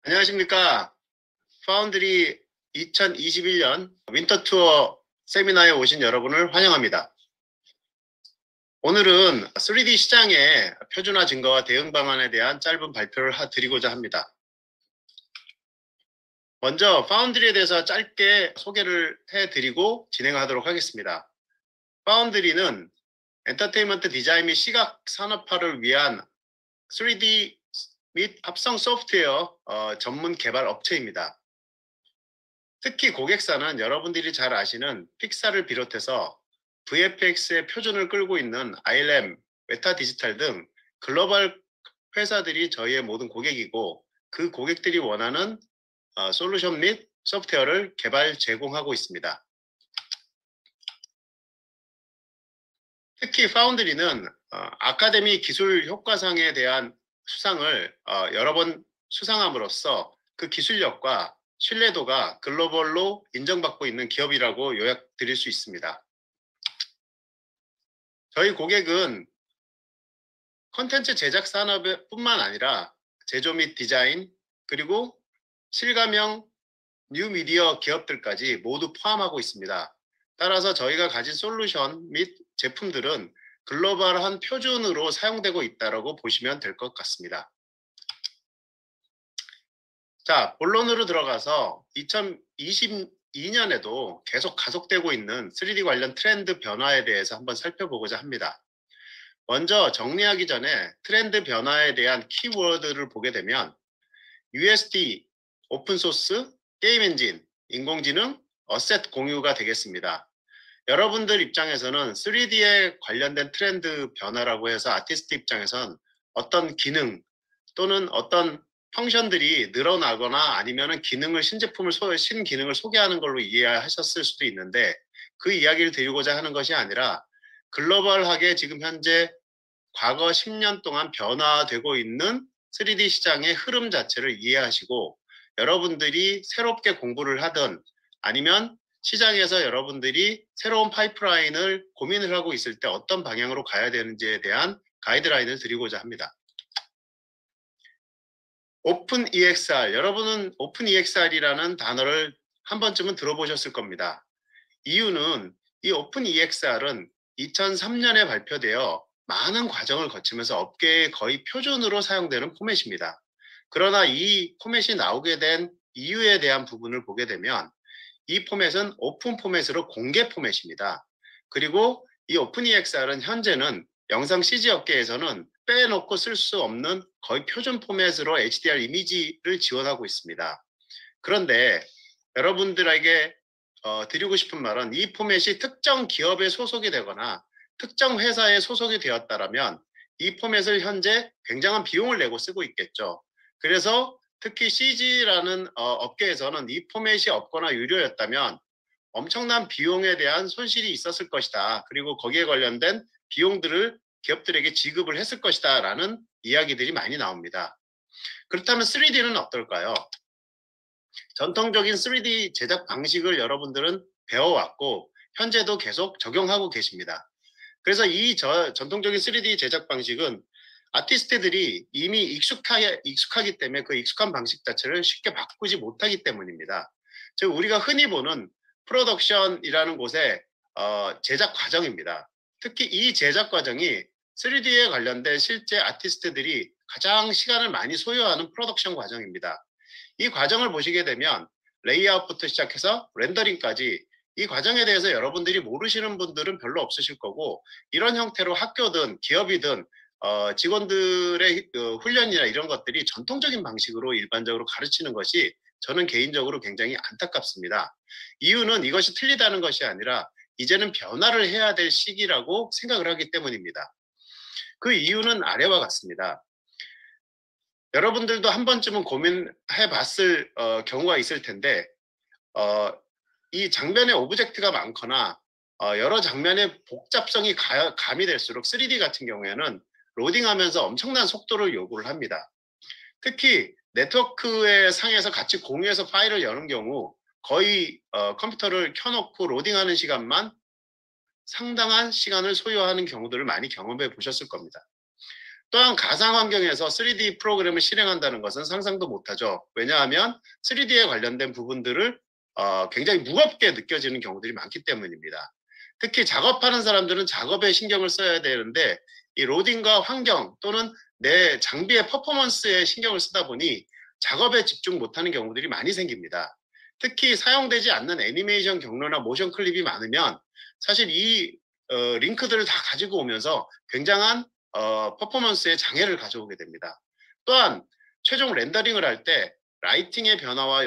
안녕하십니까. 파운드리 2021년 윈터 투어 세미나에 오신 여러분을 환영합니다. 오늘은 3D 시장의 표준화 증가와 대응 방안에 대한 짧은 발표를 드리고자 합니다. 먼저 파운드리에 대해서 짧게 소개를 해드리고 진행하도록 하겠습니다. 파운드리는 엔터테인먼트 디자인 및 시각 산업화를 위한 3D 및 합성 소프트웨어 전문 개발 업체입니다. 특히 고객사는 여러분들이 잘 아시는 픽사를 비롯해서 VFX의 표준을 끌고 있는 ILM, 메타 디지털 등 글로벌 회사들이 저희의 모든 고객이고, 그 고객들이 원하는 솔루션 및 소프트웨어를 개발 제공하고 있습니다. 특히 파운드리는 아카데미 기술 효과상에 대한 수상을 여러 번 수상함으로써 그 기술력과 신뢰도가 글로벌로 인정받고 있는 기업이라고 요약드릴 수 있습니다. 저희 고객은 콘텐츠 제작 산업뿐만 아니라 제조 및 디자인, 그리고 실감형 뉴미디어 기업들까지 모두 포함하고 있습니다. 따라서 저희가 가진 솔루션 및 제품들은 글로벌한 표준으로 사용되고 있다고 보시면 될 것 같습니다. 자, 본론으로 들어가서 2022년에도 계속 가속되고 있는 3D 관련 트렌드 변화에 대해서 한번 살펴보고자 합니다. 먼저 정리하기 전에 트렌드 변화에 대한 키워드를 보게 되면 USD, 오픈소스, 게임 엔진, 인공지능, 어셋 공유가 되겠습니다. 여러분들 입장에서는 3D에 관련된 트렌드 변화라고 해서 아티스트 입장에선 어떤 기능 또는 어떤 펑션들이 늘어나거나 아니면은 신기능을 소개하는 걸로 이해하셨을 수도 있는데, 그 이야기를 드리고자 하는 것이 아니라 글로벌하게 지금 현재 과거 10년 동안 변화되고 있는 3D 시장의 흐름 자체를 이해하시고, 여러분들이 새롭게 공부를 하든 아니면 시장에서 여러분들이 새로운 파이프라인을 고민을 하고 있을 때 어떤 방향으로 가야 되는지에 대한 가이드라인을 드리고자 합니다. 오픈 EXR, 여러분은 오픈 EXR이라는 단어를 한 번쯤은 들어보셨을 겁니다. 이유는 이 오픈 EXR은 2003년에 발표되어 많은 과정을 거치면서 업계에 거의 표준으로 사용되는 포맷입니다. 그러나 이 포맷이 나오게 된 이유에 대한 부분을 보게 되면 이 포맷은 오픈 포맷으로 공개 포맷입니다. 그리고 이 오픈EXR은 현재는 영상 CG 업계에서는 빼놓고 쓸 수 없는 거의 표준 포맷으로 HDR 이미지를 지원하고 있습니다. 그런데 여러분들에게 드리고 싶은 말은 이 포맷이 특정 기업에 소속이 되거나 특정 회사에 소속이 되었다면 이 포맷을 현재 굉장한 비용을 내고 쓰고 있겠죠. 그래서 특히 CG라는 업계에서는 이 포맷이 없거나 유료였다면 엄청난 비용에 대한 손실이 있었을 것이다. 그리고 거기에 관련된 비용들을 기업들에게 지급을 했을 것이다 라는 이야기들이 많이 나옵니다. 그렇다면 3D는 어떨까요? 전통적인 3D 제작 방식을 여러분들은 배워왔고 현재도 계속 적용하고 계십니다. 그래서 이 전통적인 3D 제작 방식은 아티스트들이 이미 익숙하기 때문에 그 익숙한 방식 자체를 쉽게 바꾸지 못하기 때문입니다. 즉 우리가 흔히 보는 프로덕션이라는 곳의 제작 과정입니다. 특히 이 제작 과정이 3D에 관련된 실제 아티스트들이 가장 시간을 많이 소요하는 프로덕션 과정입니다. 이 과정을 보시게 되면 레이아웃부터 시작해서 렌더링까지 이 과정에 대해서 여러분들이 모르시는 분들은 별로 없으실 거고 이런 형태로 학교든 기업이든 직원들의 훈련이나 이런 것들이 전통적인 방식으로 일반적으로 가르치는 것이 저는 개인적으로 굉장히 안타깝습니다. 이유는 이것이 틀리다는 것이 아니라 이제는 변화를 해야 될 시기라고 생각을 하기 때문입니다. 그 이유는 아래와 같습니다. 여러분들도 한 번쯤은 고민해 봤을 경우가 있을 텐데 이 장면에 오브젝트가 많거나 여러 장면의 복잡성이 가미될수록 3D 같은 경우에는 로딩하면서 엄청난 속도를 요구를 합니다. 특히 네트워크의 상에서 같이 공유해서 파일을 여는 경우 거의 컴퓨터를 켜놓고 로딩하는 시간만 상당한 시간을 소요하는 경우들을 많이 경험해 보셨을 겁니다. 또한 가상 환경에서 3D 프로그램을 실행한다는 것은 상상도 못하죠. 왜냐하면 3D에 관련된 부분들을 굉장히 무겁게 느껴지는 경우들이 많기 때문입니다. 특히 작업하는 사람들은 작업에 신경을 써야 되는데 이 로딩과 환경 또는 내 장비의 퍼포먼스에 신경을 쓰다 보니 작업에 집중 못하는 경우들이 많이 생깁니다. 특히 사용되지 않는 애니메이션 경로나 모션 클립이 많으면 사실 이 링크들을 다 가지고 오면서 굉장한 퍼포먼스에 장애를 가져오게 됩니다. 또한 최종 렌더링을 할 때 라이팅의 변화와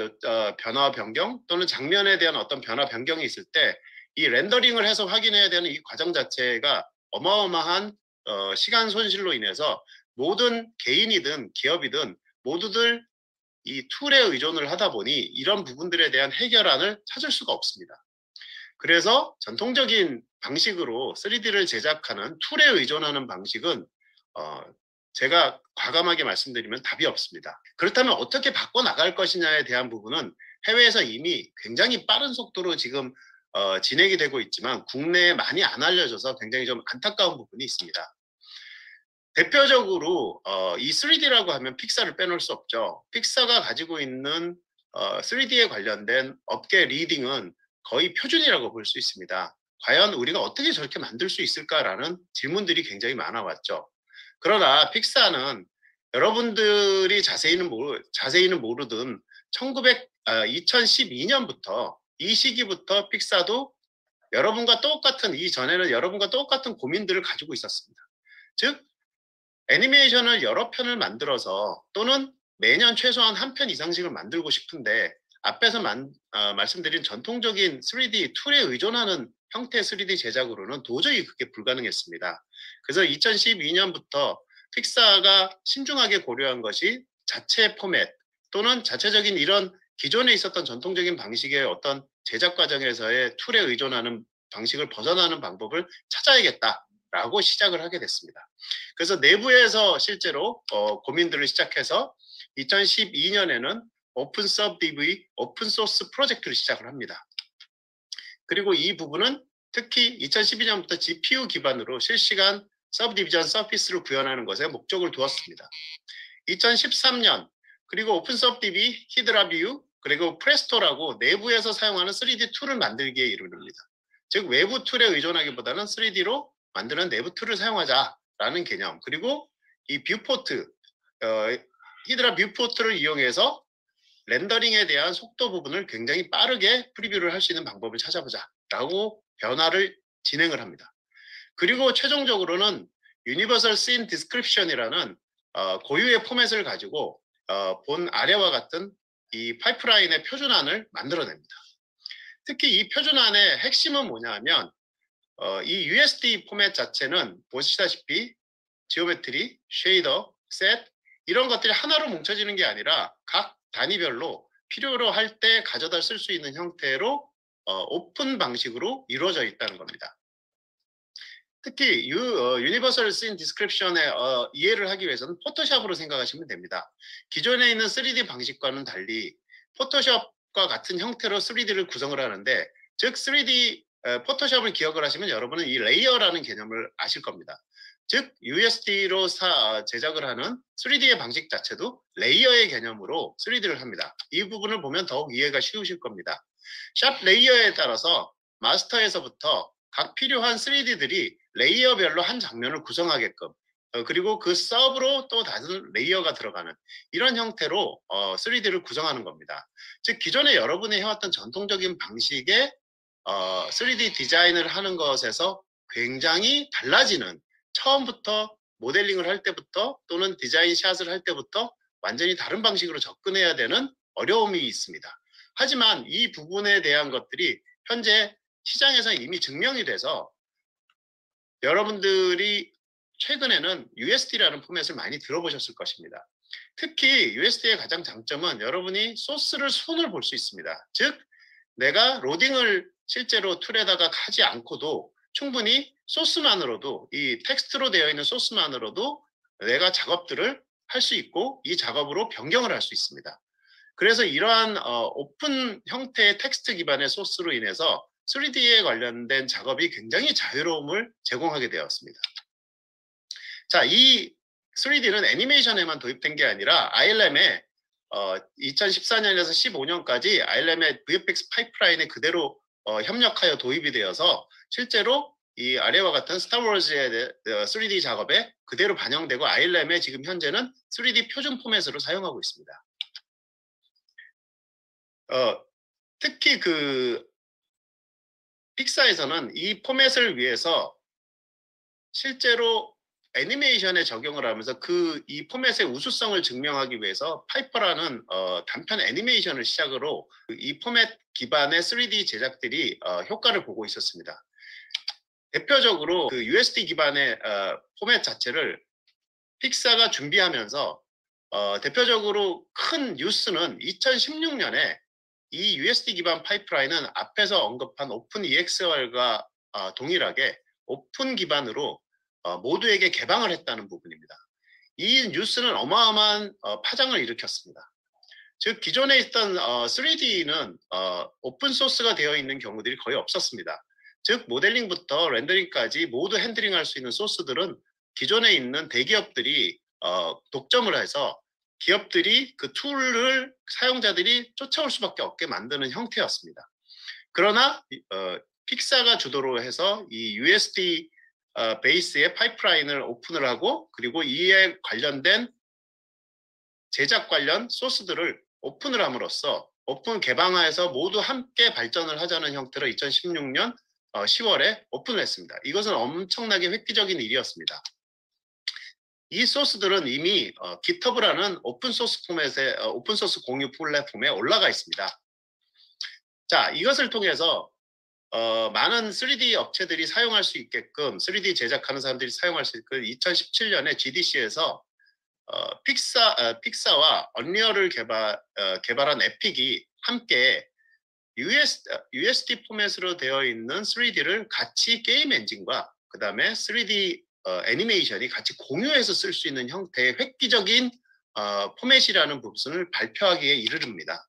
변화 변경 또는 장면에 대한 어떤 변화 변경이 있을 때 이 렌더링을 해서 확인해야 되는 이 과정 자체가 어마어마한 시간 손실로 인해서 모든 개인이든 기업이든 모두들 이 툴에 의존을 하다 보니 이런 부분들에 대한 해결안을 찾을 수가 없습니다. 그래서 전통적인 방식으로 3D를 제작하는 툴에 의존하는 방식은 제가 과감하게 말씀드리면 답이 없습니다. 그렇다면 어떻게 바꿔나갈 것이냐에 대한 부분은 해외에서 이미 굉장히 빠른 속도로 지금 진행이 되고 있지만 국내에 많이 안 알려져서 굉장히 좀 안타까운 부분이 있습니다. 대표적으로 이 3D라고 하면 픽사를 빼놓을 수 없죠. 픽사가 가지고 있는 3D에 관련된 업계 리딩은 거의 표준이라고 볼 수 있습니다. 과연 우리가 어떻게 저렇게 만들 수 있을까라는 질문들이 굉장히 많아왔죠. 그러나 픽사는 여러분들이 자세히는 모르든 2012년부터 이 시기부터 픽사도 여러분과 똑같은 이전에는 여러분과 똑같은 고민들을 가지고 있었습니다. 즉 애니메이션을 여러 편을 만들어서 또는 매년 최소한 한 편 이상씩을 만들고 싶은데 앞에서 말씀드린 전통적인 3D 툴에 의존하는 형태의 3D 제작으로는 도저히 그게 불가능했습니다. 그래서 2012년부터 픽사가 신중하게 고려한 것이 자체 포맷 또는 자체적인 이런 기존에 있었던 전통적인 방식의 어떤 제작 과정에서의 툴에 의존하는 방식을 벗어나는 방법을 찾아야겠다라고 시작을 하게 됐습니다. 그래서 내부에서 실제로 고민들을 시작해서 2012년에는 오픈서브DB, 오픈소스 프로젝트를 시작을 합니다. 그리고 이 부분은 특히 2012년부터 GPU 기반으로 실시간 서브디비전 서피스를 구현하는 것에 목적을 두었습니다. 2013년 그리고 오픈서브DB, 히드라뷰, 그리고 프레스토라고 내부에서 사용하는 3D 툴을 만들기에 이르릅니다. 즉 외부 툴에 의존하기보다는 3D로 만드는 내부 툴을 사용하자라는 개념. 그리고 이 뷰포트, 히드라 뷰포트를 이용해서 렌더링에 대한 속도 부분을 굉장히 빠르게 프리뷰를 할 수 있는 방법을 찾아보자 라고 변화를 진행을 합니다. 그리고 최종적으로는 Universal Scene Description이라는 고유의 포맷을 가지고 본 아래와 같은 이 파이프라인의 표준안을 만들어냅니다. 특히 이 표준안의 핵심은 뭐냐 하면 이 USD 포맷 자체는 보시다시피 지오메트리, 쉐이더, 셋 이런 것들이 하나로 뭉쳐지는 게 아니라 각 단위별로 필요로 할 때 가져다 쓸 수 있는 형태로 오픈 방식으로 이루어져 있다는 겁니다. 특히 유니버설 씬 디스크립션의 이해를 하기 위해서는 포토샵으로 생각하시면 됩니다. 기존에 있는 3D 방식과는 달리 포토샵과 같은 형태로 3D를 구성을 하는데, 즉 3D 포토샵을 기억을 하시면 여러분은 이 레이어라는 개념을 아실 겁니다. 즉 USD로 제작을 하는 3D의 방식 자체도 레이어의 개념으로 3D를 합니다. 이 부분을 보면 더욱 이해가 쉬우실 겁니다. 샵 레이어에 따라서 마스터에서부터 각 필요한 3D들이 레이어별로 한 장면을 구성하게끔, 그리고 그 서브로 또 다른 레이어가 들어가는 이런 형태로 3D를 구성하는 겁니다. 즉 기존에 여러분이 해왔던 전통적인 방식의 3D 디자인을 하는 것에서 굉장히 달라지는, 처음부터 모델링을 할 때부터 또는 디자인 샷을 할 때부터 완전히 다른 방식으로 접근해야 되는 어려움이 있습니다. 하지만 이 부분에 대한 것들이 현재 시장에서 이미 증명이 돼서 여러분들이 최근에는 USD라는 포맷을 많이 들어보셨을 것입니다. 특히 USD의 가장 장점은 여러분이 소스를 손을 볼 수 있습니다. 즉 내가 로딩을 실제로 툴에다가 하지 않고도 충분히 소스만으로도, 이 텍스트로 되어 있는 소스만으로도 내가 작업들을 할 수 있고 이 작업으로 변경을 할 수 있습니다. 그래서 이러한 오픈 형태의 텍스트 기반의 소스로 인해서 3D에 관련된 작업이 굉장히 자유로움을 제공하게 되었습니다. 자, 이 3D는 애니메이션에만 도입된 게 아니라 ILM에 2014년에서 15년까지 ILM의 VFX 파이프라인에 그대로 협력하여 도입이 되어서 실제로 이 아래와 같은 스타워즈의 3D 작업에 그대로 반영되고 ILM에 지금 현재는 3D 표준 포맷으로 사용하고 있습니다. 특히 그 픽사에서는 이 포맷을 위해서 실제로 애니메이션에 적용을 하면서 이 포맷의 우수성을 증명하기 위해서 파이퍼라는 단편 애니메이션을 시작으로 이 포맷 기반의 3D 제작들이 효과를 보고 있었습니다. 대표적으로 그 USD 기반의 포맷 자체를 픽사가 준비하면서 대표적으로 큰 뉴스는 2016년에 이 USD 기반 파이프라인은 앞에서 언급한 오픈 EXR과 동일하게 오픈 기반으로 모두에게 개방을 했다는 부분입니다. 이 뉴스는 어마어마한 파장을 일으켰습니다. 즉 기존에 있던 3D는 오픈 소스가 되어 있는 경우들이 거의 없었습니다. 즉 모델링부터 렌더링까지 모두 핸들링할 수 있는 소스들은 기존에 있는 대기업들이 독점을 해서 기업들이 그 툴을 사용자들이 쫓아올 수밖에 없게 만드는 형태였습니다. 그러나 픽사가 주도로 해서 이 USD 베이스의 파이프라인을 오픈을 하고, 그리고 이에 관련된 제작 관련 소스들을 오픈을 함으로써 오픈 개방화해서 모두 함께 발전을 하자는 형태로 2016년 10월에 오픈을 했습니다. 이것은 엄청나게 획기적인 일이었습니다. 이 소스들은 이미 GitHub라는 오픈소스 포맷의 오픈소스 공유 플랫폼에 올라가 있습니다. 자, 이것을 통해서 많은 3D 업체들이 사용할 수 있게끔, 3D 제작하는 사람들이 사용할 수 있게끔 2017년에 GDC에서 픽사와 언리얼을 개발한 에픽이 함께 USD 포맷으로 되어 있는 3D를 같이 게임 엔진과 그 다음에 3D 애니메이션이 같이 공유해서 쓸 수 있는 형태의 획기적인 포맷이라는 부분을 발표하기에 이르릅니다.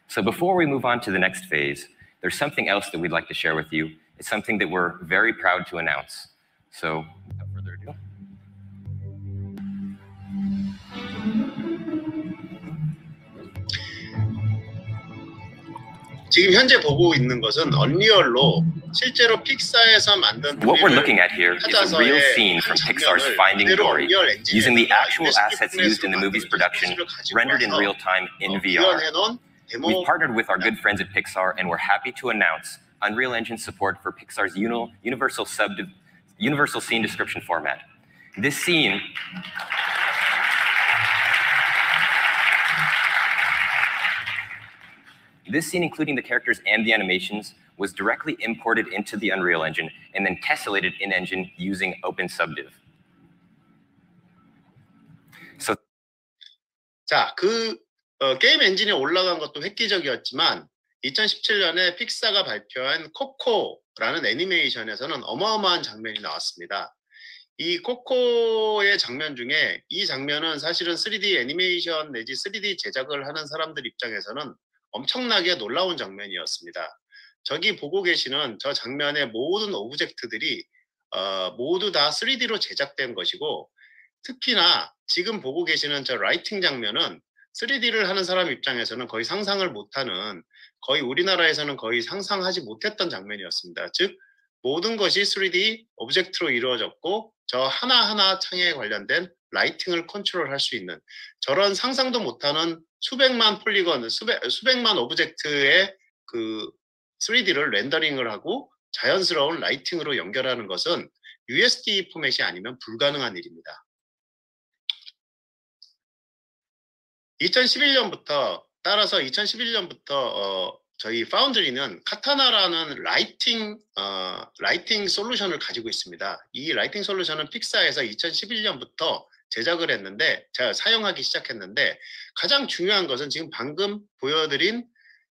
So before we move on to the next phase, there's something else that we'd like to share with you. It's something that we're very proud to announce. So without further ado. 지금 현재 보고 있는 것은 언리얼로 실제로 픽사에서 만든 What we're looking at here is a real 찾아서의 scene 한 from Pixar's 장면을 Finding 그대로 Dory, 언리얼 엔진에다가 using the actual USB assets used in the movie's production, 포맷으로 가지고 rendered in 와서 real time in VR. 구현해놓은 데모. We've partnered with our good friends at Pixar, and we're happy to announce Unreal Engine support for Pixar's universal scene description format. This scene including the characters and the animations, was directly imported into the Unreal Engine and then tessellated in-engine using OpenSubdiv. So, 자, 게임 엔진에 올라간 것도 획기적이었지만 2017년에 픽사가 발표한 코코라는 애니메이션에서는 어마어마한 장면이 나왔습니다. 이 코코의 장면 중에 이 장면은 사실은 3D 애니메이션 내지 3D 제작을 하는 사람들 입장에서는 엄청나게 놀라운 장면이었습니다. 저기 보고 계시는 저 장면의 모든 오브젝트들이 모두 다 3D로 제작된 것이고, 특히나 지금 보고 계시는 저 라이팅 장면은 3D를 하는 사람 입장에서는 거의 상상을 못하는, 거의 우리나라에서는 거의 상상하지 못했던 장면이었습니다. 즉 모든 것이 3D 오브젝트로 이루어졌고 저 하나하나 창에 관련된 라이팅을 컨트롤할 수 있는, 저런 상상도 못하는 수백만 폴리건, 수백만 오브젝트의 그 3D를 렌더링을 하고 자연스러운 라이팅으로 연결하는 것은 USD 포맷이 아니면 불가능한 일입니다. 2011년부터 저희 파운드리는 카타나라는 라이팅 솔루션을 가지고 있습니다. 이 라이팅 솔루션은 픽사에서 2011년부터 제작을 했는데, 제가 사용하기 시작했는데, 가장 중요한 것은 지금 방금 보여드린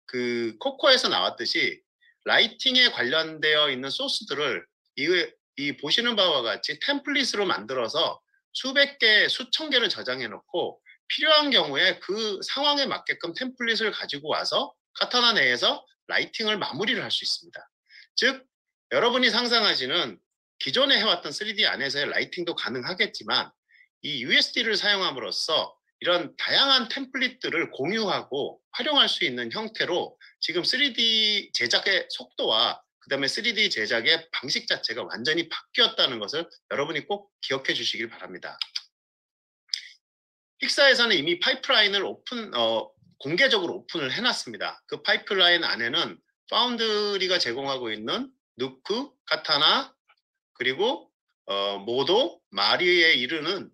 그 코코에서 나왔듯이 라이팅에 관련되어 있는 소스들을 이 보시는 바와 같이 템플릿으로 만들어서 수백 개, 수천 개를 저장해 놓고 필요한 경우에 그 상황에 맞게끔 템플릿을 가지고 와서 카타나 내에서 라이팅을 마무리를 할 수 있습니다. 즉 여러분이 상상하시는 기존에 해왔던 3D 안에서의 라이팅도 가능하겠지만 이 USD를 사용함으로써 이런 다양한 템플릿들을 공유하고 활용할 수 있는 형태로 지금 3D 제작의 속도와 그 다음에 3D 제작의 방식 자체가 완전히 바뀌었다는 것을 여러분이 꼭 기억해 주시길 바랍니다. 픽사에서는 이미 파이프라인을 공개적으로 오픈을 해놨습니다. 그 파이프라인 안에는 파운드리가 제공하고 있는 누크, 카타나, 그리고 모도, 마리에 이르는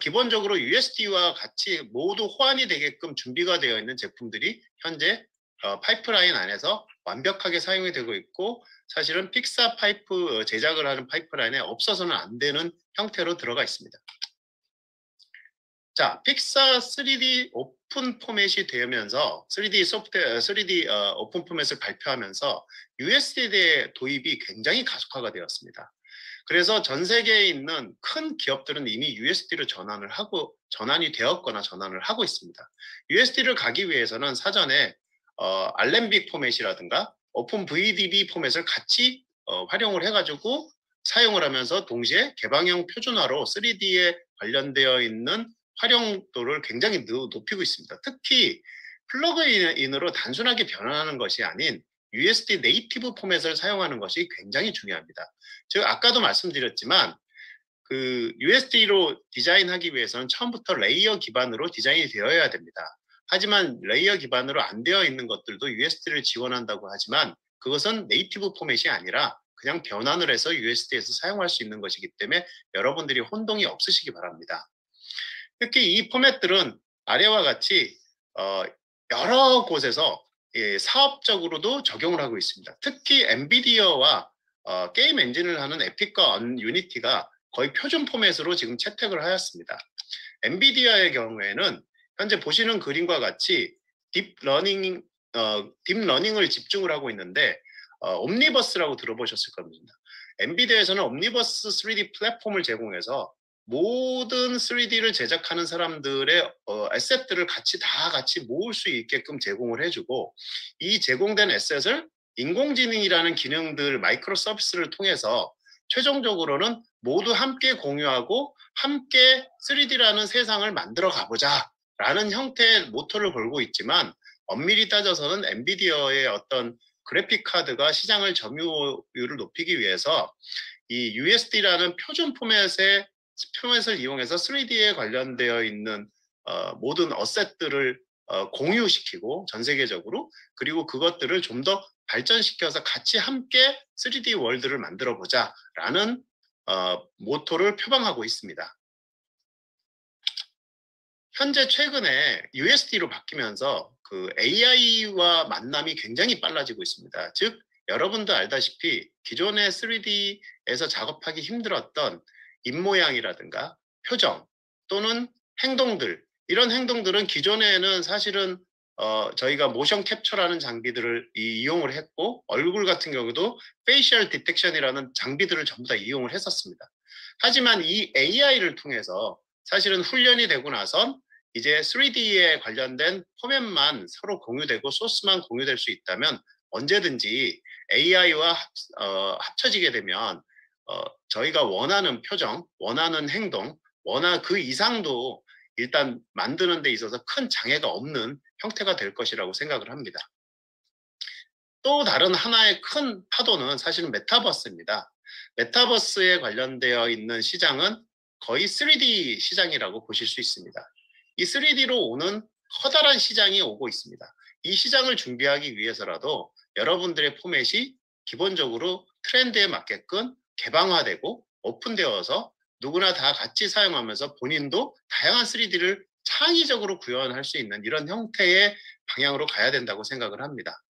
기본적으로 USD와 같이 모두 호환이 되게끔 준비가 되어 있는 제품들이 현재 파이프라인 안에서 완벽하게 사용이 되고 있고, 사실은 픽사 파이프 제작을 하는 파이프라인에 없어서는 안 되는 형태로 들어가 있습니다. 자, 픽사 3D 오픈 포맷이 되면서 3D 오픈 포맷을 발표하면서 USD의 도입이 굉장히 가속화가 되었습니다. 그래서 전 세계에 있는 큰 기업들은 이미 USD로 전환이 되었거나 전환을 하고 있습니다. USD를 가기 위해서는 사전에 알렘빅 포맷이라든가 오픈 VDB 포맷을 같이 활용을 해가지고 사용을 하면서 동시에 개방형 표준화로 3D에 관련되어 있는 활용도를 굉장히 높이고 있습니다. 특히 플러그인으로 단순하게 변환하는 것이 아닌 USD 네이티브 포맷을 사용하는 것이 굉장히 중요합니다. 즉 아까도 말씀드렸지만 그 USD로 디자인하기 위해서는 처음부터 레이어 기반으로 디자인이 되어야 됩니다. 하지만 레이어 기반으로 안 되어 있는 것들도 USD를 지원한다고 하지만 그것은 네이티브 포맷이 아니라 그냥 변환을 해서 USD에서 사용할 수 있는 것이기 때문에 여러분들이 혼동이 없으시기 바랍니다. 특히 이 포맷들은 아래와 같이 여러 곳에서 사업적으로도 적용을 하고 있습니다. 특히 엔비디아와 게임 엔진을 하는 에픽과 유니티가 거의 표준 포맷으로 지금 채택을 하였습니다. 엔비디아의 경우에는 현재 보시는 그림과 같이 딥러닝을 집중을 하고 있는데 옴니버스라고 들어보셨을 겁니다. 엔비디아에서는 옴니버스 3D 플랫폼을 제공해서 모든 3D를 제작하는 사람들의 에셋들을 다 같이 모을 수 있게끔 제공을 해주고, 이 제공된 에셋을 인공지능이라는 기능들, 마이크로 서비스를 통해서 최종적으로는 모두 함께 공유하고 함께 3D라는 세상을 만들어 가보자 라는 형태의 모토를 걸고 있지만, 엄밀히 따져서는 엔비디아의 어떤 그래픽 카드가 시장을 점유율을 높이기 위해서 이 USD라는 표준 포맷을 이용해서 3D에 관련되어 있는 모든 어셋들을 공유시키고 전 세계적으로, 그리고 그것들을 좀 더 발전시켜서 같이 함께 3D 월드를 만들어 보자라는 모토를 표방하고 있습니다. 현재 최근에 USD로 바뀌면서 그 AI와 만남이 굉장히 빨라지고 있습니다. 즉 여러분도 알다시피 기존의 3D에서 작업하기 힘들었던 입모양이라든가 표정 또는 행동들, 이런 행동들은 기존에는 사실은 저희가 모션 캡처라는 장비들을 이용을 했고, 얼굴 같은 경우도 페이셜 디텍션이라는 장비들을 전부 다 이용을 했었습니다. 하지만 이 AI를 통해서 사실은 훈련이 되고 나선 이제 3D에 관련된 포맷만 서로 공유되고 소스만 공유될 수 있다면 언제든지 AI와 합쳐지게 되면 저희가 원하는 표정, 원하는 행동, 그 이상도 일단 만드는 데 있어서 큰 장애가 없는 형태가 될 것이라고 생각을 합니다. 또 다른 하나의 큰 파도는 사실은 메타버스입니다. 메타버스에 관련되어 있는 시장은 거의 3D 시장이라고 보실 수 있습니다. 이 3D로 오는 커다란 시장이 오고 있습니다. 이 시장을 준비하기 위해서라도 여러분들의 포맷이 기본적으로 트렌드에 맞게끔 개방화되고 오픈되어서 누구나 다 같이 사용하면서 본인도 다양한 3D를 창의적으로 구현할 수 있는 이런 형태의 방향으로 가야 된다고 생각을 합니다.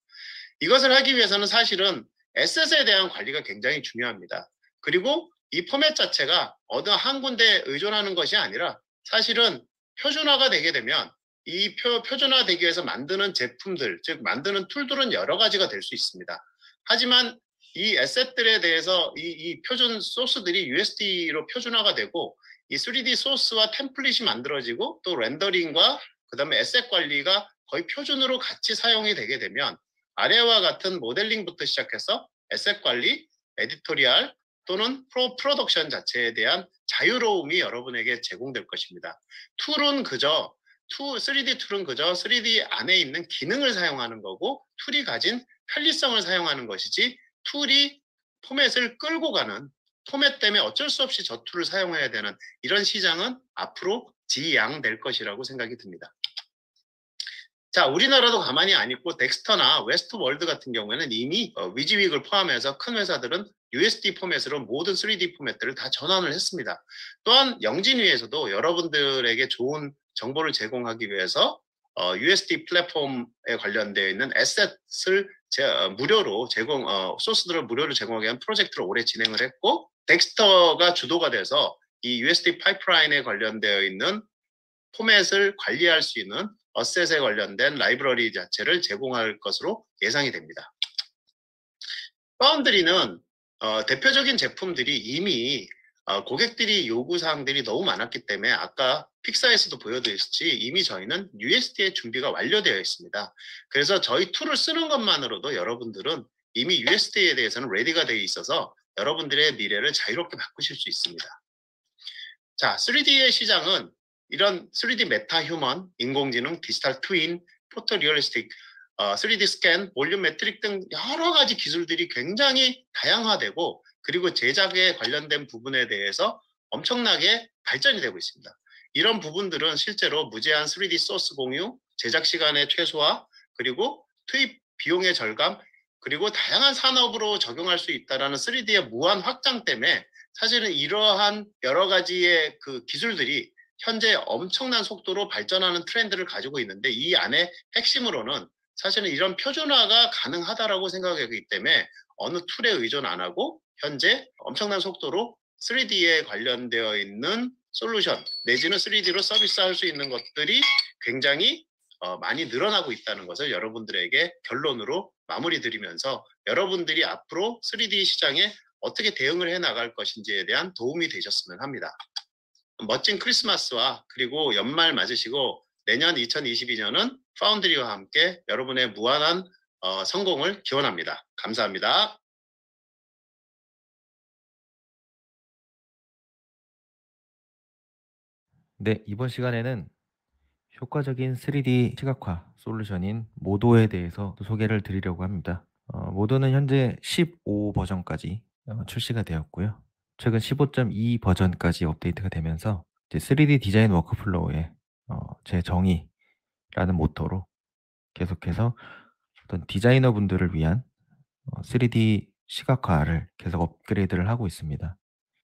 이것을 하기 위해서는 사실은 에셋에 대한 관리가 굉장히 중요합니다. 그리고 이 포맷 자체가 어느 한 군데에 의존하는 것이 아니라 사실은 표준화가 되게 되면 이 표준화되기 위해서 만드는 제품들, 즉 만드는 툴들은 여러 가지가 될 수 있습니다. 하지만 이 에셋들에 대해서 이 표준 소스들이 USD로 표준화가 되고 이 3D 소스와 템플릿이 만들어지고 또 렌더링과 그다음에 에셋 관리가 거의 표준으로 같이 사용이 되게 되면 아래와 같은 모델링부터 시작해서 에셋 관리, 에디토리얼 또는 프로덕션 자체에 대한 자유로움이 여러분에게 제공될 것입니다. 3D 툴은 그저 3D 안에 있는 기능을 사용하는 거고 툴이 가진 편리성을 사용하는 것이지, 툴이 포맷을 끌고 가는, 포맷 때문에 어쩔 수 없이 저 툴을 사용해야 되는 이런 시장은 앞으로 지양될 것이라고 생각이 듭니다. 자, 우리나라도 가만히 안 있고 덱스터나 웨스트월드 같은 경우에는 이미 위지윅을 포함해서 큰 회사들은 USD 포맷으로 모든 3D 포맷들을 다 전환을 했습니다. 또한 영진위에서도 여러분들에게 좋은 정보를 제공하기 위해서 USD 플랫폼에 관련되어 있는 에셋을 무료로 소스들을 무료로 제공하기 위한 프로젝트를 올해 진행을 했고, 덱스터가 주도가 돼서 이 USD 파이프라인에 관련되어 있는 포맷을 관리할 수 있는 어셋에 관련된 라이브러리 자체를 제공할 것으로 예상이 됩니다. 파운드리는 대표적인 제품들이 이미 고객들이 요구사항들이 너무 많았기 때문에 아까 픽사에서도 보여드렸듯이 이미 저희는 USD의 준비가 완료되어 있습니다. 그래서 저희 툴을 쓰는 것만으로도 여러분들은 이미 USD에 대해서는 레디가 되어 있어서 여러분들의 미래를 자유롭게 바꾸실 수 있습니다. 자, 3D의 시장은 이런 3D 메타 휴먼, 인공지능, 디지털 트윈, 포토 리얼리스틱, 3D 스캔, 볼륨 매트릭 등 여러 가지 기술들이 굉장히 다양화되고, 그리고 제작에 관련된 부분에 대해서 엄청나게 발전이 되고 있습니다. 이런 부분들은 실제로 무제한 3D 소스 공유, 제작 시간의 최소화, 그리고 투입 비용의 절감, 그리고 다양한 산업으로 적용할 수 있다는 3D의 무한 확장 때문에 사실은 이러한 여러 가지의 그 기술들이 현재 엄청난 속도로 발전하는 트렌드를 가지고 있는데, 이 안에 핵심으로는 사실은 이런 표준화가 가능하다라고 생각하기 때문에 어느 툴에 의존 안 하고 현재 엄청난 속도로 3D에 관련되어 있는 솔루션 내지는 3D로 서비스할 수 있는 것들이 굉장히 많이 늘어나고 있다는 것을 여러분들에게 결론으로 마무리 드리면서, 여러분들이 앞으로 3D 시장에 어떻게 대응을 해 나갈 것인지에 대한 도움이 되셨으면 합니다. 멋진 크리스마스와 그리고 연말 맞으시고 내년 2022년은 파운드리와 함께 여러분의 무한한 성공을 기원합니다. 감사합니다. 네, 이번 시간에는 효과적인 3D 시각화 솔루션인 모도에 대해서 소개를 드리려고 합니다. 모더는 현재 15 버전까지 출시가 되었고요. 최근 15.2 버전까지 업데이트가 되면서 이제 3D 디자인 워크플로우의 재정의라는 모토로 계속해서 어떤 디자이너분들을 위한 3D 시각화를 계속 업그레이드를 하고 있습니다.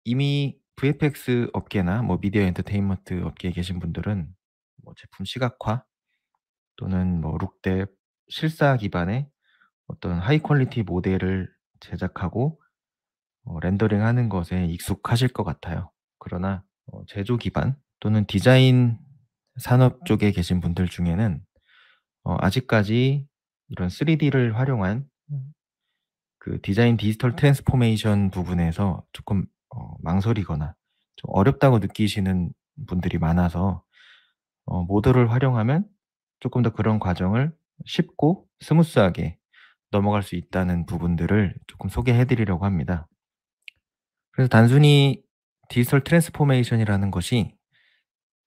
이미 VFX 업계나 뭐 미디어 엔터테인먼트 업계에 계신 분들은 뭐 제품 시각화 또는 뭐 룩뎁, 실사 기반의 어떤 하이 퀄리티 모델을 제작하고 렌더링하는 것에 익숙하실 것 같아요. 그러나 제조 기반 또는 디자인 산업 쪽에 계신 분들 중에는 아직까지 이런 3D를 활용한 그 디자인 디지털 트랜스포메이션 부분에서 조금 망설이거나 좀 어렵다고 느끼시는 분들이 많아서 모드를 활용하면 조금 더 그런 과정을 쉽고 스무스하게 넘어갈 수 있다는 부분들을 조금 소개해 드리려고 합니다. 그래서 단순히 디지털 트랜스포메이션이라는 것이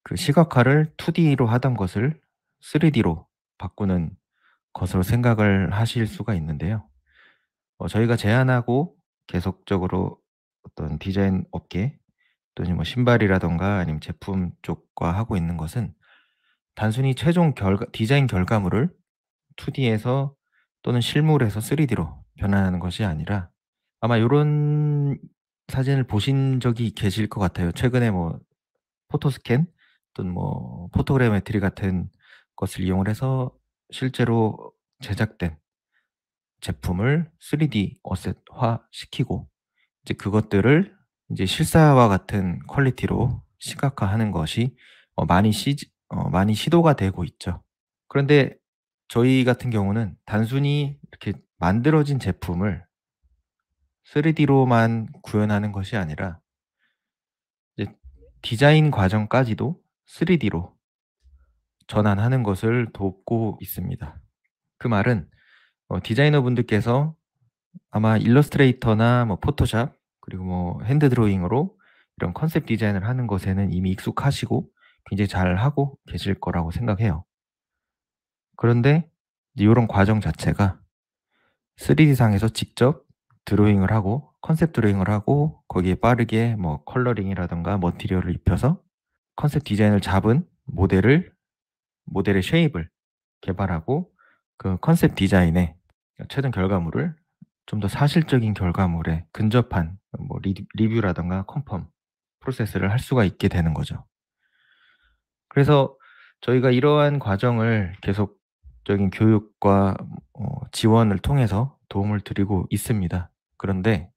그 시각화를 2D로 하던 것을 3D로 바꾸는 것으로 생각을 하실 수가 있는데요. 저희가 제안하고 계속적으로 어떤 디자인 업계 또는 뭐 신발이라든가 아니면 제품 쪽과 하고 있는 것은 단순히 최종 디자인 결과물을 2D에서 또는 실물에서 3D로 변환하는 것이 아니라 아마 요런 사진을 보신 적이 계실 것 같아요. 최근에 뭐 포토스캔 또는 뭐 포토그래메트리 같은 것을 이용을 해서 실제로 제작된 제품을 3D 어셋화 시키고 이제 그것들을 이제 실사와 같은 퀄리티로 시각화하는 것이 많이 시도가 되고 있죠. 그런데 저희 같은 경우는 단순히 이렇게 만들어진 제품을 3D로만 구현하는 것이 아니라 이제 디자인 과정까지도 3D로 전환하는 것을 돕고 있습니다. 그 말은 디자이너분들께서 아마 일러스트레이터나 뭐 포토샵 그리고 뭐 핸드 드로잉으로 이런 컨셉 디자인을 하는 것에는 이미 익숙하시고 굉장히 잘하고 계실 거라고 생각해요. 그런데 이제 요런 과정 자체가 3D 상에서 직접 드로잉을 하고 컨셉 드로잉을 하고 거기에 빠르게 뭐 컬러링이라든가 머티리얼을 입혀서 컨셉 디자인을 잡은 모델의 쉐입을 개발하고 그 컨셉 디자인의 최종 결과물을 좀 더 사실적인 결과물에 근접한 뭐 리뷰라든가 컨펌 프로세스를 할 수가 있게 되는 거죠. 그래서 저희가 이러한 과정을 계속적인 교육과 지원을 통해서 도움을 드리고 있습니다. 그런데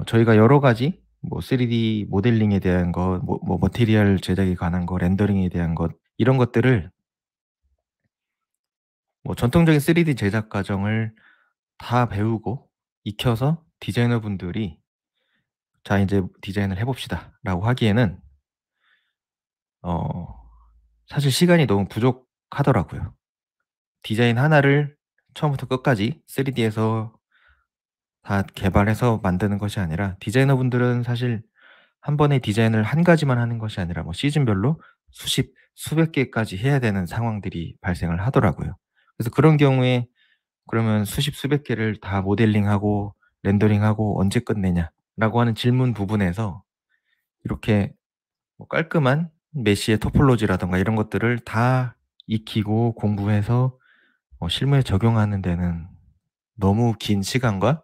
저희가 여러 가지 뭐 3D 모델링에 대한 것, 뭐 머티리얼 제작에 관한 거, 렌더링에 대한 것 이런 것들을 뭐 전통적인 3D 제작 과정을 다 배우고 익혀서 디자이너분들이 "자 이제 디자인을 해 봅시다."라고 하기에는 어 사실 시간이 너무 부족하더라고요. 디자인 하나를 처음부터 끝까지 3D에서 다 개발해서 만드는 것이 아니라 디자이너분들은 사실 한 번에 디자인을 한 가지만 하는 것이 아니라 뭐 시즌별로 수백 개까지 해야 되는 상황들이 발생을 하더라고요. 그래서 그런 경우에 그러면 수백 개를 다 모델링하고 렌더링하고 "언제 끝내냐?"라고 하는 질문 부분에서 이렇게 뭐 깔끔한 메시의 토폴로지라든가 이런 것들을 다 익히고 공부해서 실무에 적용하는 데는 너무 긴 시간과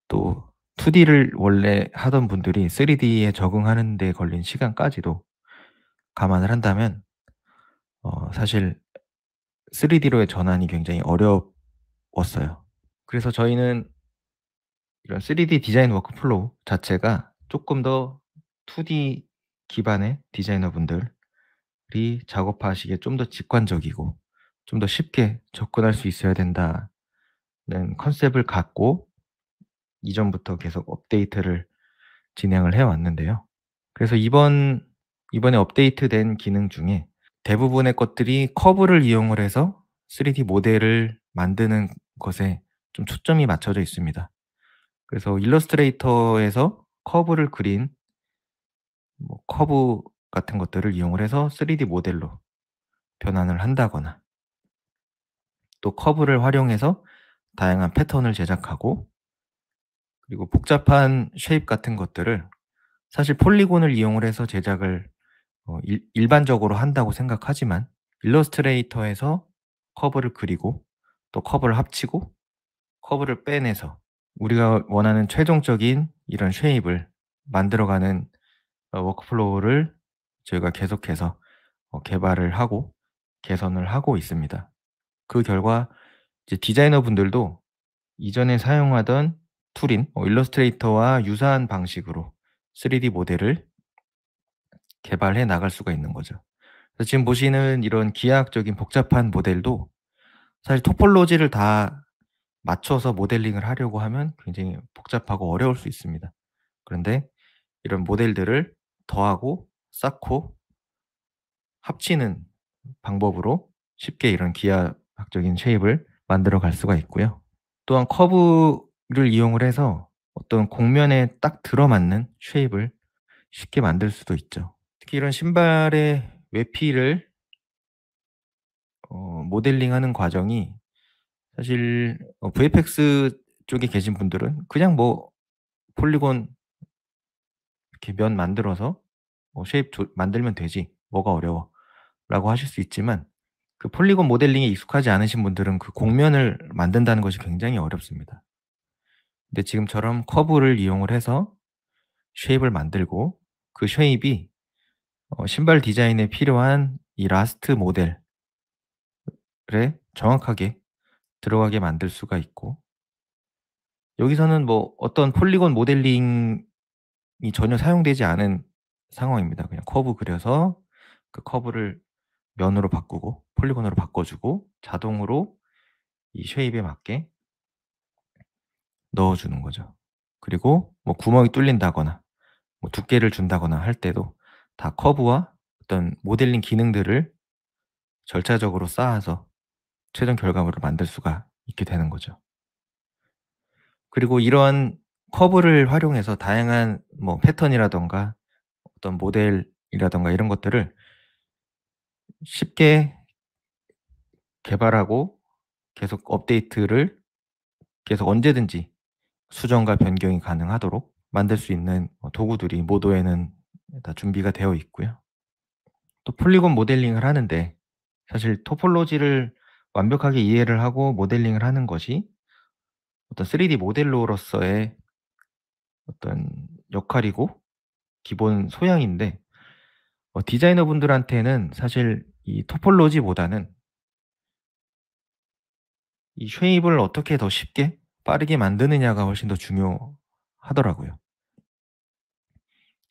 또 2D를 원래 하던 분들이 3D에 적응하는 데 걸린 시간까지도 감안을 한다면 사실 3D로의 전환이 굉장히 어려웠어요. 그래서 저희는 이런 3D 디자인 워크플로우 자체가 조금 더 2D 기반의 디자이너분들이 작업하시기에 좀 더 직관적이고 좀 더 쉽게 접근할 수 있어야 된다는 컨셉을 갖고 이전부터 계속 업데이트를 진행을 해 왔는데요. 그래서 이번에 업데이트된 기능 중에 대부분의 것들이 커브를 이용을 해서 3D 모델을 만드는 것에 좀 초점이 맞춰져 있습니다. 그래서 일러스트레이터에서 커브를 그린 뭐 커브 같은 것들을 이용을 해서 3D 모델로 변환을 한다거나 또 커브를 활용해서 다양한 패턴을 제작하고, 그리고 복잡한 쉐입 같은 것들을 사실 폴리곤을 이용을 해서 제작을 일반적으로 한다고 생각하지만, 일러스트레이터에서 커브를 그리고 또 커브를 합치고 커브를 빼내서 우리가 원하는 최종적인 이런 쉐입을 만들어가는 워크플로우를 저희가 계속해서 개발을 하고 개선을 하고 있습니다. 그 결과 이제 디자이너분들도 이전에 사용하던 툴인 일러스트레이터와 유사한 방식으로 3D 모델을 개발해 나갈 수가 있는 거죠. 그래서 지금 보시는 이런 기하학적인 복잡한 모델도 사실 토폴로지를 다 맞춰서 모델링을 하려고 하면 굉장히 복잡하고 어려울 수 있습니다. 그런데 이런 모델들을 더하고 쌓고 합치는 방법으로 쉽게 이런 기하학적인 쉐입을 만들어 갈 수가 있고요. 또한 커브를 이용을 해서 어떤 곡면에 딱 들어맞는 쉐입을 쉽게 만들 수도 있죠. 특히 이런 신발의 외피를 모델링하는 과정이 사실 VFX 쪽에 계신 분들은 그냥 뭐 폴리곤 이렇게 면 만들어서 쉐입 만들면 되지, 뭐가 어려워라고 하실 수 있지만, 그 폴리곤 모델링에 익숙하지 않으신 분들은 그 곡면을 만든다는 것이 굉장히 어렵습니다. 근데 지금처럼 커브를 이용을 해서 쉐입을 만들고 그 쉐입이 신발 디자인에 필요한 이 라스트 모델에 정확하게 들어가게 만들 수가 있고, 여기서는 뭐 어떤 폴리곤 모델링이 전혀 사용되지 않은 상황입니다. 그냥 커브 그려서 그 커브를 면으로 바꾸고 폴리곤으로 바꿔주고 자동으로 이 쉐입에 맞게 넣어주는 거죠. 그리고 뭐 구멍이 뚫린다거나 뭐 두께를 준다거나 할 때도 다 커브와 어떤 모델링 기능들을 절차적으로 쌓아서 최종 결과물을 만들 수가 있게 되는 거죠. 그리고 이러한 커브를 활용해서 다양한 뭐 패턴이라던가 어떤 모델이라던가 이런 것들을 쉽게 개발하고 계속 업데이트를 계속 언제든지 수정과 변경이 가능하도록 만들 수 있는 도구들이 모도에는 다 준비가 되어 있고요. 또 폴리곤 모델링을 하는데 사실 토폴로지를 완벽하게 이해를 하고 모델링을 하는 것이 어떤 3D 모델러로서의 어떤 역할이고 기본 소양인데, 디자이너분들한테는 사실 이 토폴로지보다는 이 쉐입을 어떻게 더 쉽게 빠르게 만드느냐가 훨씬 더 중요하더라고요.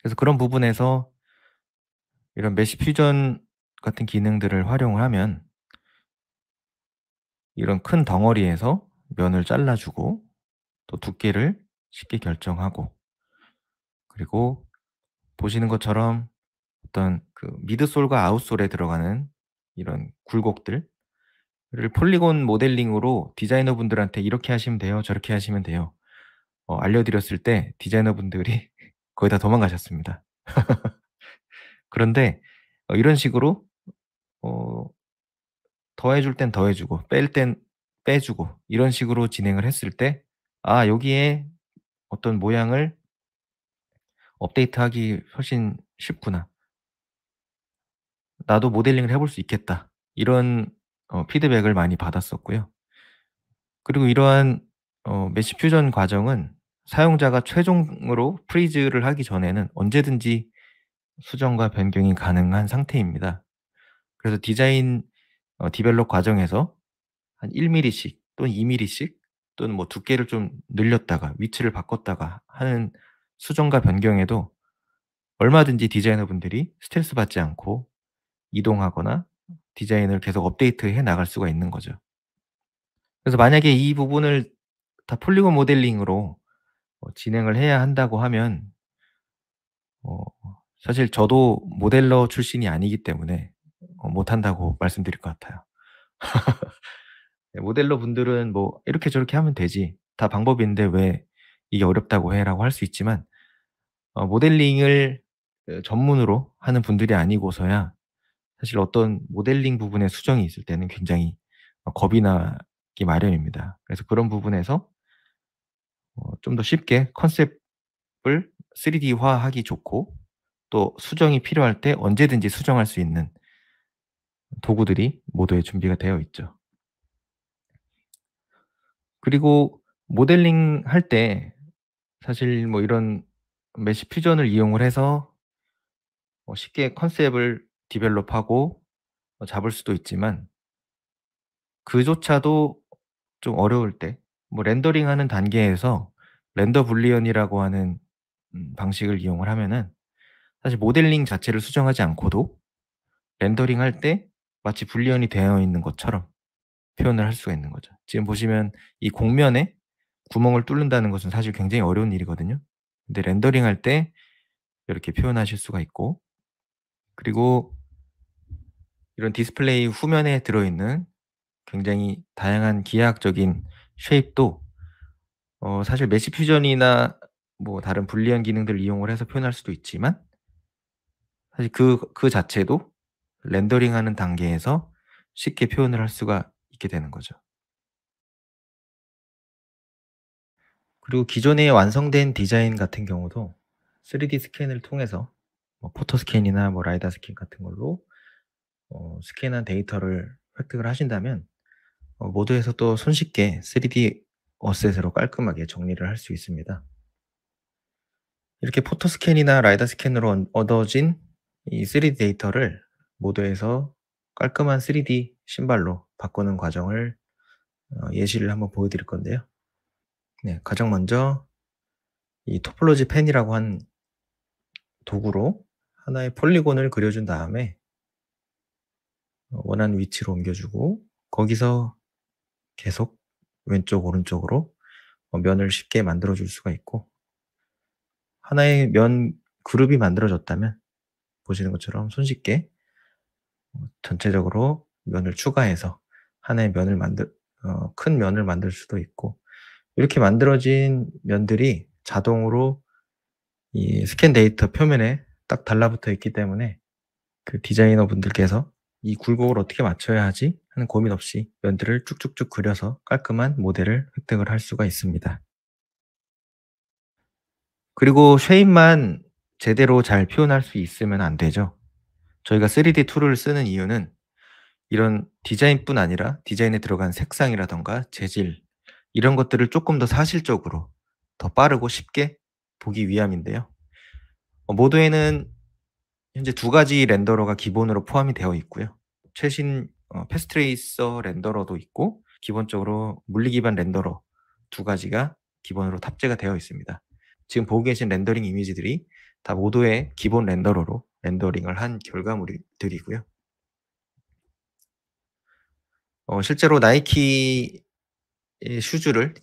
그래서 그런 부분에서 이런 메시 퓨전 같은 기능들을 활용하면 이런 큰 덩어리에서 면을 잘라주고 또 두께를 쉽게 결정하고, 그리고 보시는 것처럼 어떤 그 미드솔과 아웃솔에 들어가는 이런 굴곡들을 폴리곤 모델링으로 디자이너분들한테 이렇게 하시면 돼요, 저렇게 하시면 돼요 알려드렸을 때 디자이너분들이 거의 다 도망가셨습니다. 그런데 이런 식으로 더해줄 땐 더해주고 뺄 땐 빼주고 이런 식으로 진행을 했을 때, 아, 여기에 어떤 모양을 업데이트하기 훨씬 쉽구나, 나도 모델링을 해볼 수 있겠다, 이런 피드백을 많이 받았었고요. 그리고 이러한 메시 퓨전 과정은 사용자가 최종으로 프리즈를 하기 전에는 언제든지 수정과 변경이 가능한 상태입니다. 그래서 디자인 디벨롭 과정에서 한 1mm씩 또는 2mm씩 또는 뭐 두께를 좀 늘렸다가 위치를 바꿨다가 하는 수정과 변경에도 얼마든지 디자이너분들이 스트레스 받지 않고 이동하거나 디자인을 계속 업데이트해 나갈 수가 있는 거죠. 그래서 만약에 이 부분을 다 폴리곤 모델링으로 진행을 해야 한다고 하면 어 사실 저도 모델러 출신이 아니기 때문에 못한다고 말씀드릴 것 같아요. 네, 모델러 분들은 뭐 "이렇게 저렇게 하면 되지. 다 방법인데 왜 이게 어렵다고 해?"라고 할 수 있지만, 모델링을 전문으로 하는 분들이 아니고서야 사실 어떤 모델링 부분에 수정이 있을 때는 굉장히 겁이 마련입니다. 그래서 그런 부분에서 좀 더 쉽게 컨셉을 3D화하기 좋고 또 수정이 필요할 때 언제든지 수정할 수 있는 도구들이 모두에 준비가 되어 있죠. 그리고 모델링 할 때 사실 뭐 이런 메시 퓨전을 이용을 해서 쉽게 컨셉을 디벨롭하고 잡을 수도 있지만 그조차도 좀 어려울 때 뭐 렌더링하는 단계에서 렌더 불리언이라고 하는 방식을 이용을 하면은 사실 모델링 자체를 수정하지 않고도 렌더링할 때 마치 불리언이 되어 있는 것처럼 표현을 할 수가 있는 거죠. 지금 보시면 이 곡면에 구멍을 뚫는다는 것은 사실 굉장히 어려운 일이거든요. 근데 렌더링할 때 이렇게 표현하실 수가 있고 그리고 이런 디스플레이 후면에 들어있는 굉장히 다양한 기하학적인 쉐입도 사실 메시 퓨전이나 뭐 다른 불리한 기능들을 이용을 해서 표현할 수도 있지만 사실 그 자체도 렌더링하는 단계에서 쉽게 표현을 할 수가 있게 되는 거죠. 그리고 기존에 완성된 디자인 같은 경우도 3D 스캔을 통해서 뭐 포토 스캔이나 뭐 라이다 스캔 같은 걸로 스캔한 데이터를 획득을 하신다면 모드에서 또 손쉽게 3D 어셋으로 깔끔하게 정리를 할 수 있습니다. 이렇게 포토 스캔이나 라이다 스캔으로 얻어진 이 3D 데이터를 모드에서 깔끔한 3D 신발로 바꾸는 과정을 예시를 한번 보여드릴 건데요. 네, 가장 먼저 이 토폴로지 펜이라고 한 도구로 하나의 폴리곤을 그려준 다음에 원하는 위치로 옮겨주고 거기서 계속 왼쪽 오른쪽으로 면을 쉽게 만들어 줄 수가 있고 하나의 면 그룹이 만들어졌다면 보시는 것처럼 손쉽게 전체적으로 면을 추가해서 하나의 면을 큰 면을 만들 수도 있고 이렇게 만들어진 면들이 자동으로 이 스캔 데이터 표면에 딱 달라붙어 있기 때문에 그 디자이너 분들께서 이 굴곡을 어떻게 맞춰야 하지 하는 고민 없이 면들을 쭉쭉쭉 그려서 깔끔한 모델을 획득을 할 수가 있습니다. 그리고 쉐입만 제대로 잘 표현할 수 있으면 안 되죠. 저희가 3D 툴을 쓰는 이유는 이런 디자인뿐 아니라 디자인에 들어간 색상이라든가 재질 이런 것들을 조금 더 사실적으로 더 빠르고 쉽게 보기 위함인데요. 모드에는 현재 두 가지 렌더러가 기본으로 포함이 되어 있고요. 최신 패스트레이서 렌더러도 있고 기본적으로 물리 기반 렌더러 두 가지가 기본으로 탑재가 되어 있습니다. 지금 보고 계신 렌더링 이미지들이 다 모두의 기본 렌더러로 렌더링을 한 결과물들이고요. 실제로 나이키 슈즈를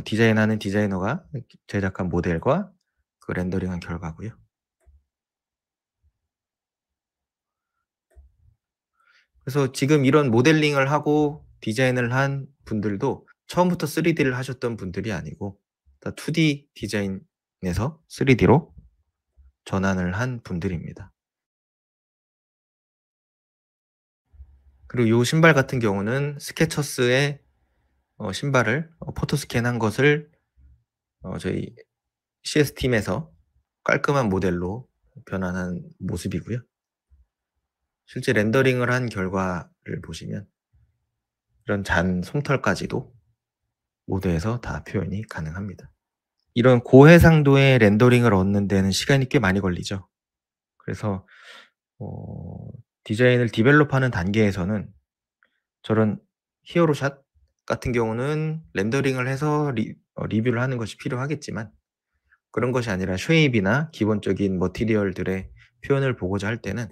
디자인하는 디자이너가 제작한 모델과 그 렌더링한 결과고요. 그래서 지금 이런 모델링을 하고 디자인을 한 분들도 처음부터 3D를 하셨던 분들이 아니고 다 2D 디자인에서 3D로 전환을 한 분들입니다. 그리고 이 신발 같은 경우는 스케쳐스의 신발을 포토 스캔한 것을 저희 CS팀에서 깔끔한 모델로 변환한 모습이고요. 실제 렌더링을 한 결과를 보시면 이런 잔 솜털까지도 모드에서 다 표현이 가능합니다. 이런 고해상도의 렌더링을 얻는 데는 시간이 꽤 많이 걸리죠. 그래서 디자인을 디벨롭하는 단계에서는 저런 히어로샷 같은 경우는 렌더링을 해서 리뷰를 하는 것이 필요하겠지만 그런 것이 아니라 쉐입이나 기본적인 머티리얼들의 표현을 보고자 할 때는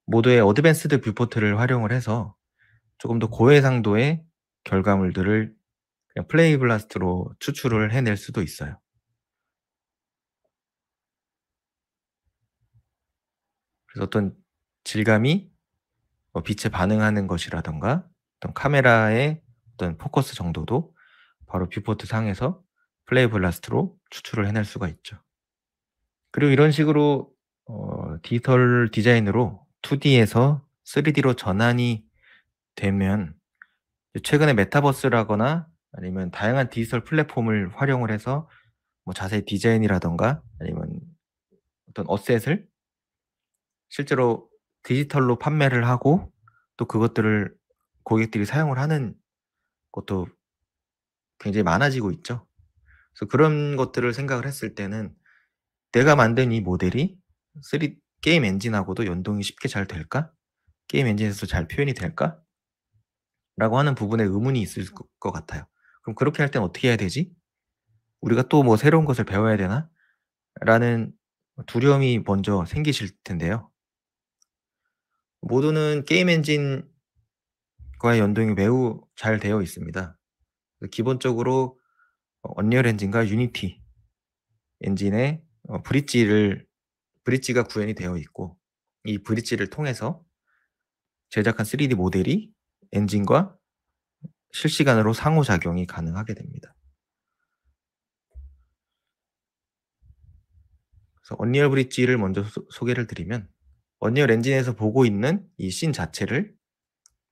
모드의 어드밴스드 뷰포트를 활용을 해서 조금 더 고해상도의 결과물들을 그냥 플레이 블라스트로 추출을 해낼 수도 있어요. 그래서 어떤 질감이 빛에 반응하는 것이라던가 어떤 카메라의 어떤 포커스 정도도 바로 뷰포트 상에서 플레이 블라스트로 추출을 해낼 수가 있죠. 그리고 이런 식으로 디지털 디자인으로 2D에서 3D로 전환이 되면 최근에 메타버스라거나 아니면 다양한 디지털 플랫폼을 활용을 해서 뭐 자세히 디자인이라던가 아니면 어떤 어셋을 실제로 디지털로 판매를 하고 또 그것들을 고객들이 사용을 하는 것도 굉장히 많아지고 있죠. 그래서 그런 것들을 생각을 했을 때는 내가 만든 이 모델이 게임 엔진하고도 연동이 쉽게 잘 될까? 게임 엔진에서 잘 표현이 될까? 라고 하는 부분에 의문이 있을 것 같아요. 그럼 그렇게 할 땐 어떻게 해야 되지? 우리가 또 뭐 새로운 것을 배워야 되나? 라는 두려움이 먼저 생기실 텐데요. 모두는 게임 엔진과의 연동이 매우 잘 되어 있습니다. 기본적으로 언리얼 엔진과 유니티 엔진의 브릿지가 구현이 되어 있고 이 브릿지를 통해서 제작한 3D 모델이 엔진과 실시간으로 상호작용이 가능하게 됩니다. 그래서 언리얼 브릿지를 먼저 소개를 드리면 언리얼 엔진에서 보고 있는 이 씬 자체를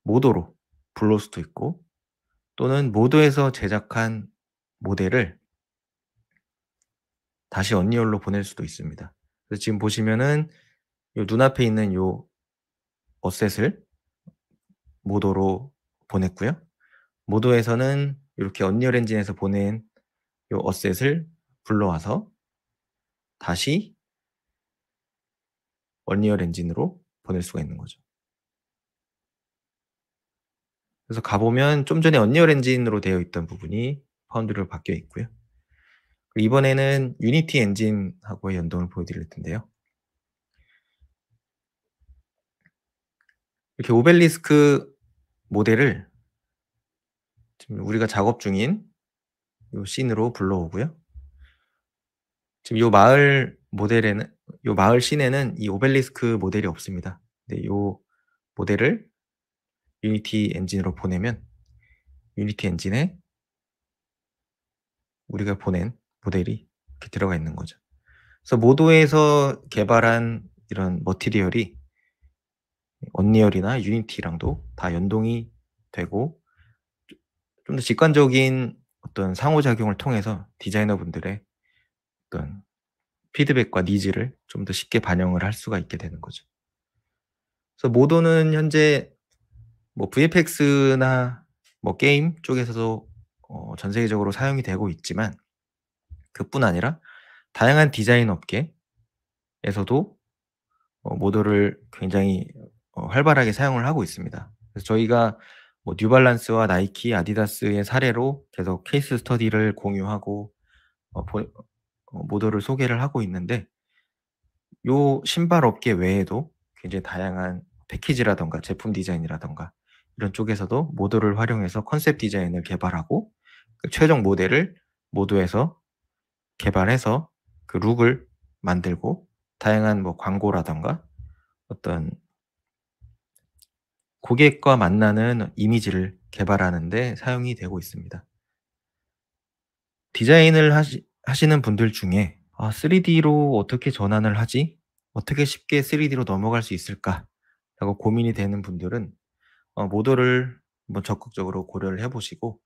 모도로 불러올 수도 있고 또는 모도에서 제작한 모델을 다시 언리얼로 보낼 수도 있습니다. 그래서 지금 보시면은 요 눈앞에 있는 요 어셋을 모도로 보냈고요. 모도에서는 이렇게 언리얼 엔진에서 보낸 요 어셋을 불러와서 다시 언리얼 엔진으로 보낼 수가 있는 거죠. 그래서 가보면 좀 전에 언리얼 엔진으로 되어 있던 부분이 파운드리로 바뀌어 있고요. 이번에는 유니티 엔진하고의 연동을 보여드릴 텐데요. 이렇게 오벨리스크 모델을 지금 우리가 작업 중인 요 씬으로 불러오고요. 지금 요 마을 모델에는 요 마을 씬에는 이 오벨리스크 모델이 없습니다. 근데 요 모델을 유니티 엔진으로 보내면 유니티 엔진에 우리가 보낸 모델이 이렇게 들어가 있는 거죠. 그래서 모도에서 개발한 이런 머티리얼이 언리얼이나 유니티랑도 다 연동이 되고 좀 더 직관적인 어떤 상호작용을 통해서 디자이너분들의 어떤 피드백과 니즈를 좀 더 쉽게 반영을 할 수가 있게 되는 거죠. 그래서 모도는 현재 뭐 VFX나 뭐 게임 쪽에서도 전 세계적으로 사용이 되고 있지만 그뿐 아니라 다양한 디자인 업계에서도 모도를 굉장히 활발하게 사용을 하고 있습니다. 그래서 저희가 뭐 뉴발란스와 나이키, 아디다스의 사례로 계속 케이스 스터디를 공유하고 모도를 소개를 하고 있는데 요 신발 업계 외에도 굉장히 다양한 패키지라던가 제품 디자인이라던가 이런 쪽에서도 모도를 활용해서 컨셉 디자인을 개발하고 그 최종 모델을 모도에서 개발해서 그 룩을 만들고 다양한 뭐 광고라던가 어떤 고객과 만나는 이미지를 개발하는 데 사용이 되고 있습니다. 디자인을 하시는 분들 중에 3D로 어떻게 전환을 하지? 어떻게 쉽게 3D로 넘어갈 수 있을까? 라고 고민이 되는 분들은 모도를 한번 적극적으로 고려를 해보시고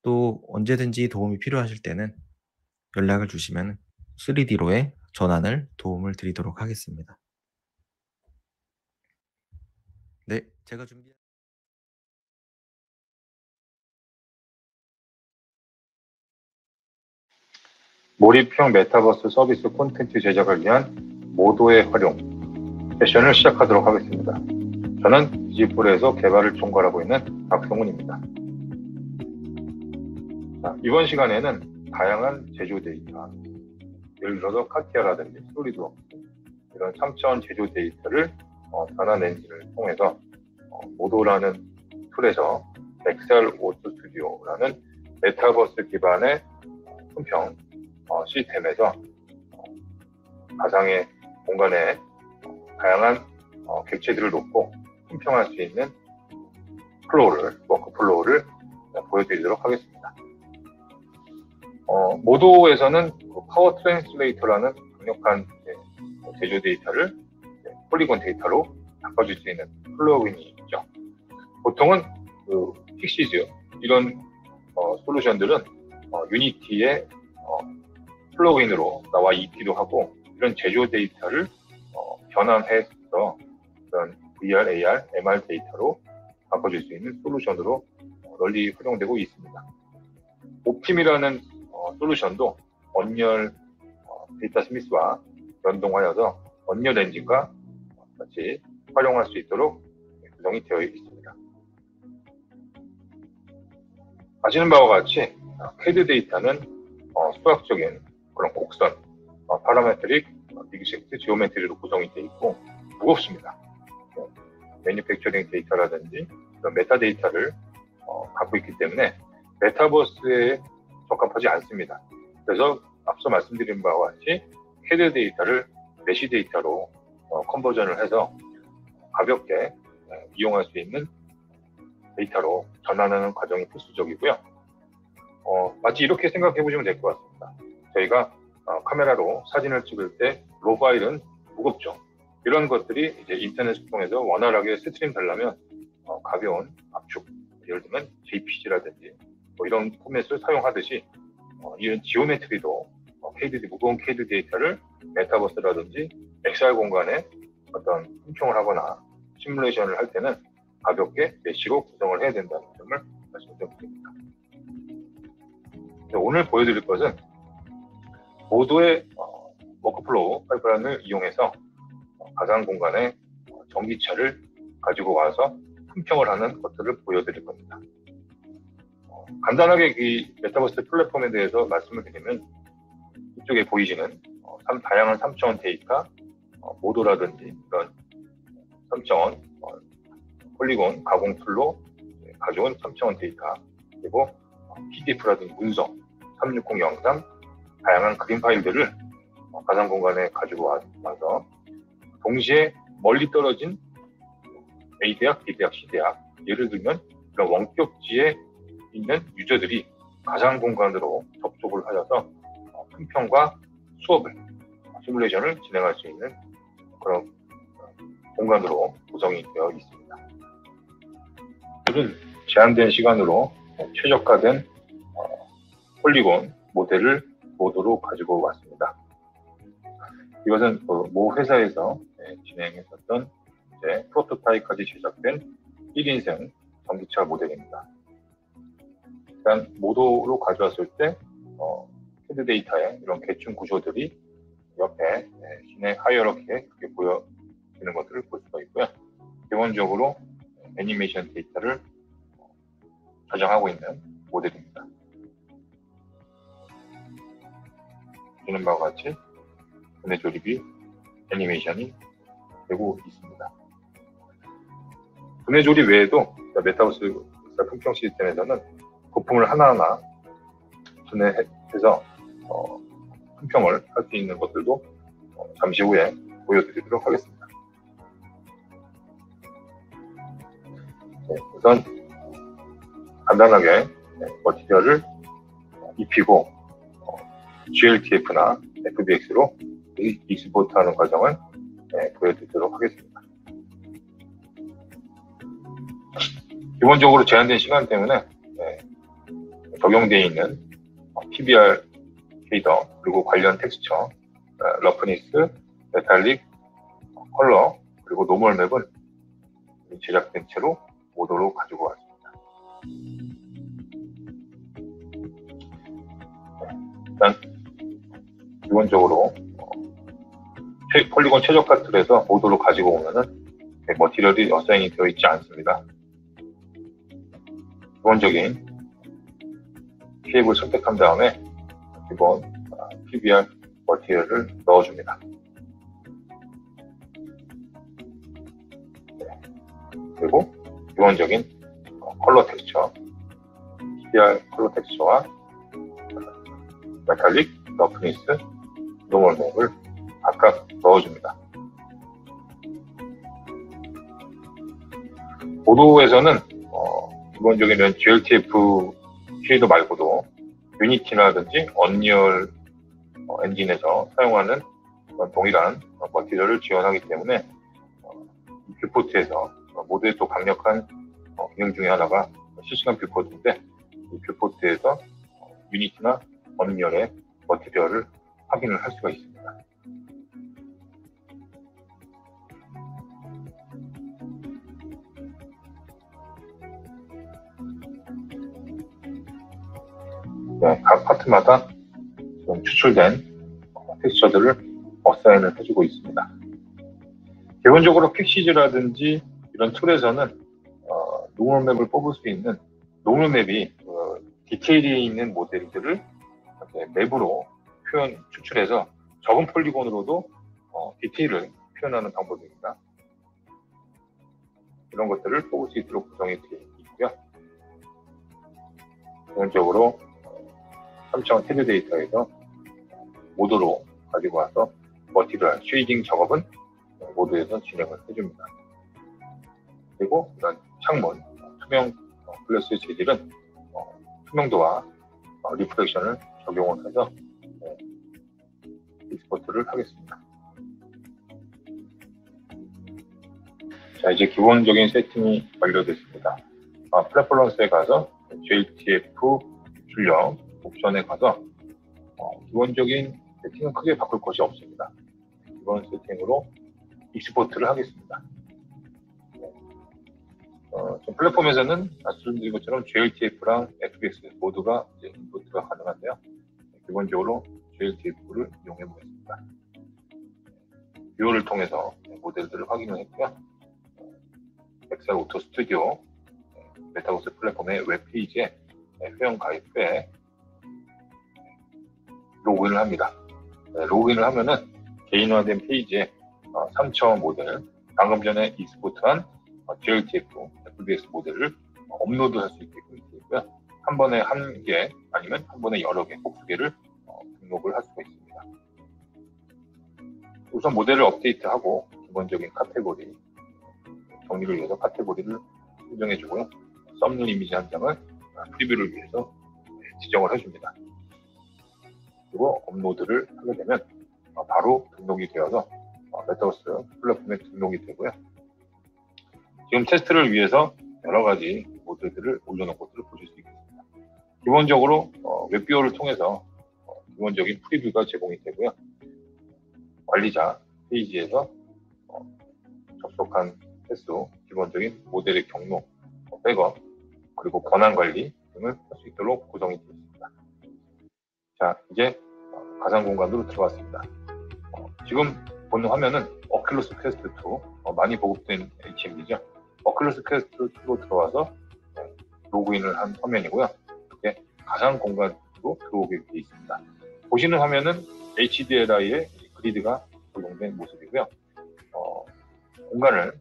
또 언제든지 도움이 필요하실 때는 연락을 주시면 3D로의 전환을 도움을 드리도록 하겠습니다. 네, 제가 준비한 몰입형 메타버스 서비스 콘텐츠 제작을 위한 모도의 활용 세션을 시작하도록 하겠습니다. 저는 디지풀에서 개발을 총괄하고 있는 박성훈입니다. 자, 이번 시간에는 다양한 제조 데이터, 예를 들어서 카티아라든지 솔리드웍스 이런 3차원 제조 데이터를 변환 엔진을 통해서 모도라는 툴에서 엑셀 오토 스튜디오라는 메타버스 기반의 품평 시스템에서 가상의 공간에 다양한 객체들을 놓고 품평할 수 있는 워크플로우를 보여드리도록 하겠습니다. 모도에서는 파워 트랜슬레이터라는 강력한 제조 데이터를 폴리곤 데이터로 바꿔줄 수 있는 플러그인이 있죠. 보통은 픽시즈 이런 솔루션들은 유니티의 플러그인으로 나와 있기도 하고 이런 제조 데이터를 변환해서 그런 VR, AR, MR 데이터로 바꿔줄 수 있는 솔루션으로 널리 활용되고 있습니다. 옵팀이라는 솔루션도 언리얼 데이터 스미스와 연동하여서 언리얼 엔진과 같이 활용할 수 있도록 구성이 되어 있습니다. 아시는 바와 같이 CAD 데이터는 수학적인 그런 곡선, 파라메트릭, 빅섹트, 지오메트리로 구성이 되어 있고 무겁습니다. 매니팩처링 데이터라든지 그런 메타 데이터를 갖고 있기 때문에 메타버스에 적합하지 않습니다. 그래서 앞서 말씀드린 바와 같이 CAD 데이터를 메시 데이터로 컨버전을 해서 가볍게 이용할 수 있는 데이터로 전환하는 과정이 필수적이고요. 마치 이렇게 생각해 보시면 될 것 같습니다. 저희가 카메라로 사진을 찍을 때 로 파일은 무겁죠. 이런 것들이 이제 인터넷을 통해서 원활하게 스트림 되려면 가벼운 압축, 예를 들면 JPG라든지 뭐 이런 포맷을 사용하듯이 이런 지오메트리도 무거운 CAD 데이터를 메타버스라든지 XR 공간에 어떤 훔청을 하거나 시뮬레이션을 할 때는 가볍게 메시로 구성을 해야 된다는 점을 말씀드립니다. 오늘 보여드릴 것은 모도의 워크플로우 파이프라인을 이용해서 가상 공간에 전기차를 가지고 와서 품평을 하는 것들을 보여드릴 겁니다. 간단하게 이 메타버스 플랫폼에 대해서 말씀을 드리면 이쪽에 보이시는 다양한 3차원 데이터, 모도라든지 이런 3차원 폴리곤 가공 툴로 가져온 3차원 데이터, 그리고 PDF라든지 문서, 360 영상, 다양한 그림 파일들을 가상 공간에 가지고 와서 동시에 멀리 떨어진 A대학, B대학, C대학, 예를 들면 그런 원격지에 있는 유저들이 가상 공간으로 접촉을 하여서 품평과 수업을, 시뮬레이션을 진행할 수 있는 그런 공간으로 구성이 되어 있습니다. 오늘은 제한된 시간으로 최적화된 폴리곤 모도로 가지고 왔습니다. 이것은 모 회사에서 진행했었던 프로토타입까지 제작된 1인승 전기차 모델입니다. 일단 모도로 가져왔을 때 CAD 데이터의 이런 계층 구조들이 옆에 시내 하이어러키에 그렇게 보여지는 것들을 볼 수가 있고요. 기본적으로 애니메이션 데이터를 저장하고 있는 모델입니다. 보시는 바와 같이 분해 조립이 애니메이션이 되고 있습니다. 분해 조립 외에도 메타버스 품평 시스템에서는 부품을 하나하나 분해해서 품평을 할 수 있는 것들도 잠시 후에 보여드리도록 하겠습니다. 우선 간단하게 머티리얼을 입히고 GLTF나 FBX로 익스포트하는 과정을 보여드리도록 하겠습니다. 기본적으로 제한된 시간 때문에 적용되어 있는 PBR 쉐이더, 그리고 관련 텍스처, 러프니스, 메탈릭, 컬러, 그리고 노멀 맵은 제작된 채로 모도로 가지고 왔습니다. 일단 기본적으로 폴리곤 최적화 툴에서 모도로 가지고 오면은 머티리얼이 어사인이 되어 있지 않습니다. 기본적인 쉐입을 선택한 다음에 기본 PBR 머티리얼을 넣어줍니다. 그리고 기본적인 컬러 텍스처, PBR 컬러 텍스처와 메탈릭, 러프니스, 노멀 맵을 각각 넣어줍니다. 모도에서는 기본적인 이런 GLTF 쉐이더 말고도 유니티라든지 언리얼 엔진에서 사용하는 동일한 머티리얼을 지원하기 때문에 뷰포트에서 모두의 또 강력한 기능 중에 하나가 실시간 뷰포트인데 이 뷰포트에서 유니티나 언리얼의 머티리얼을 확인을 할 수가 있습니다. 네, 각 파트마다 좀 추출된 텍스처들을 어사인을 해주고 있습니다. 기본적으로 픽시즈라든지 이런 툴에서는 노멀맵을 뽑을 수 있는 노멀맵이 디테일이 있는 모델들을 맵으로 추출해서 적은 폴리곤으로도 디테일을 표현하는 방법입니다. 이런 것들을 뽑을 수 있도록 구성이 되어 있고요. 기본적으로 3차원 테드 데이터에서 모드로 가지고 와서 머티리얼, 쉐이딩 작업은 모드에서 진행을 해줍니다. 그리고 이런 창문, 투명 글래스의 재질은 투명도와 리프렉션을 적용을 해서 익스포트를 하겠습니다. 자, 이제 기본적인 세팅이 완료됐습니다. 프레퍼런스에 가서 JTF 출력 옵션에 가서 기본적인 세팅은 크게 바꿀 것이 없습니다. 이번 세팅으로 익스포트를 하겠습니다. 플랫폼에서는 말씀드린 것처럼 JLTF랑 FBX 모두가 이제 인포트가 가능한데요. 기본적으로 JLTF를 이용해 보겠습니다. 뷰어를 통해서 모델들을 확인을 했고요. 엑셀 오토 스튜디오 메타버스 플랫폼의 웹페이지에 회원 가입 후에 로그인을 합니다. 로그인을 하면은 개인화된 페이지에 3차원 모델, 방금 전에 익스포트한 JLTF, FBX 모델을 업로드할 수 있게끔 되어 있고요. 한 번에 한 개 아니면 한 번에 여러 개, 복수 개를 등록을 할 수가 있습니다. 우선 모델을 업데이트하고 기본적인 카테고리 정리를 위해서 카테고리를 수정해 주고요. 썸네일 이미지 한 장을 프리뷰를 위해서 지정을 해줍니다. 그리고 업로드를 하게 되면 바로 등록이 되어서 메타버스 플랫폼에 등록이 되고요. 지금 테스트를 위해서 여러 가지 모델들을 올려놓은 것들을 보실 수 있겠습니다. 기본적으로 웹뷰어를 통해서 기본적인 프리뷰가 제공이 되고요. 관리자 페이지에서 접속한 횟수, 기본적인 모델의 경로, 백업, 그리고 권한 관리 등을 할 수 있도록 구성이 되어 있습니다. 자, 이제 가상 공간으로 들어갔습니다. 지금 보는 화면은 오큘러스 퀘스트 2, 많이 보급된 HMD죠. 오큘러스 퀘스트 2로 들어와서 로그인을 한 화면이고요. 이렇게 가상 공간으로 들어오게 되어 있습니다. 보시는 화면은 HDLI의 그리드가 적용된 모습이고요. 공간을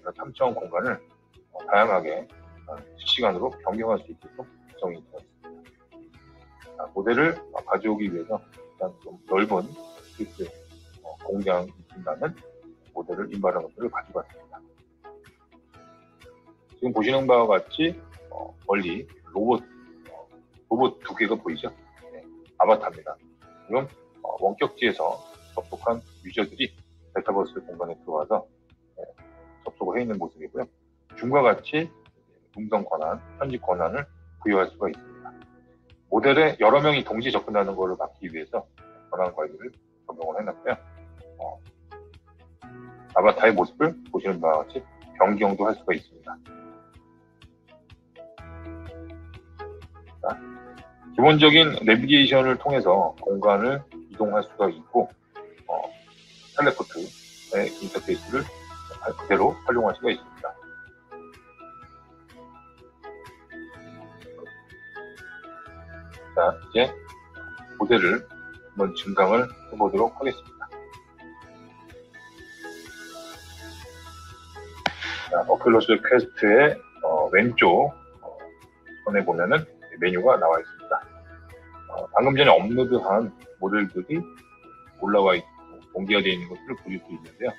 3차원 공간을 다양하게 실시간으로 변경할 수 있도록 구성이 되어 있습니다. 자, 모델을 가져오기 위해서 일단 좀 넓은 스페이스 공장이 있다는 모델을 인발한 것들을 가지고 왔습니다. 지금 보시는 바와 같이 멀리 로봇 두 개가 보이죠? 네, 아바타입니다. 지금 원격지에서 접속한 유저들이 메타버스 공간에 들어와서 접속을 해 있는 모습이고요. 줌과 같이 음성 권한, 편집 권한을 부여할 수가 있습니다. 모델에 여러 명이 동시에 접근하는 것을 막기 위해서 권한 관리를 적용을 해놨고요. 아바타의 모습을 보시는 바와 같이 변경도 할 수가 있습니다. 자, 기본적인 내비게이션을 통해서 공간을 이동할 수가 있고 텔레포트의 인터페이스를 그대로 활용할 수가 있습니다. 자, 이제 모델을 한번 증강을 해보도록 하겠습니다. 자, 오큘러스 퀘스트의 왼쪽 손에 보면은 메뉴가 나와 있습니다. 방금 전에 업로드한 모델들이 올라와 있고 공개가 되어 있는 것들을 보실 수 있는데요.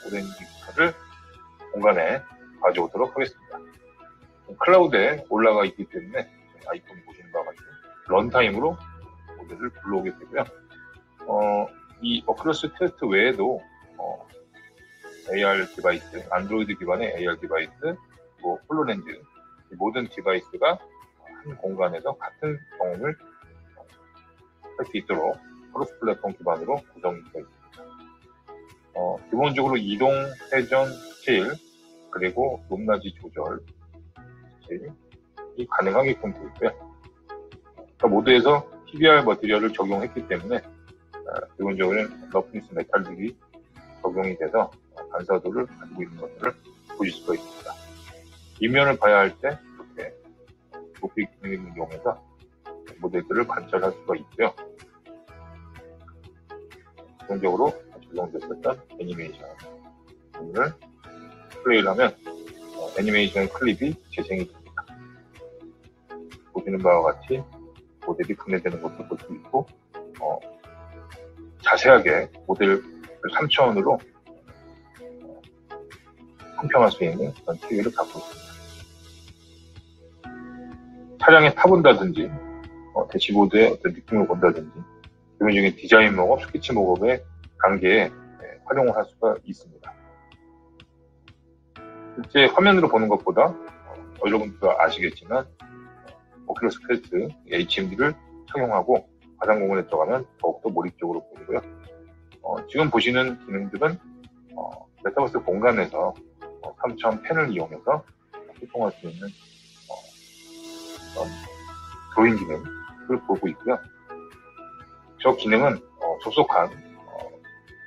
오렌지 칼을 공간에 가져오도록 하겠습니다. 클라우드에 올라가 있기 때문에 아이콘 보시는 바와 같이 런타임으로 모델을 불러오게 되고요. 이 오큘러스 퀘스트 외에도 AR 디바이스, 안드로이드 기반의 AR 디바이스, 그리고 홀로렌즈 이 모든 디바이스가 한 공간에서 같은 경험을 할 수 있도록 크로스 플랫폼 기반으로 구성이 되어 있습니다. 기본적으로 이동, 회전, 스케일, 그리고 높낮이 조절 이 가능하게끔 되어 있고요. 모드에서 PBR 머티리얼을 적용했기 때문에 기본적으로는 러프니스 메탈들이 적용이 돼서 반사도를 가지고 있는 것들을 보실 수가 있습니다. 이면을 봐야 할 때 이렇게 높이 기능을 이용해서 모델들을 관찰할 수가 있고요. 기본적으로 적용됐었던 애니메이션을 플레이를 하면 애니메이션 클립이 재생이 됩니다. 보시는 바와 같이 모델이 분해되는 것도 볼 수 있고 자세하게 모델을 3차원으로 품평할 수 있는 그런 기회를 갖고 있습니다. 차량에 타본다든지 대시보드의 어떤 느낌을 본다든지 기본적인 디자인 목업, 스케치 목업의 단계에 활용을 할 수가 있습니다. 실제 화면으로 보는 것보다 여러분도 아시겠지만 오큘러스 퀘스트 HMD를 착용하고 가상 공간에 들어가면 더욱더 몰입적으로 보이고요. 지금 보시는 기능들은 메타버스 공간에서 3차원 펜을 이용해서 소통할 수 있는 드로잉 기능을 보고 있고요. 저 기능은 접속한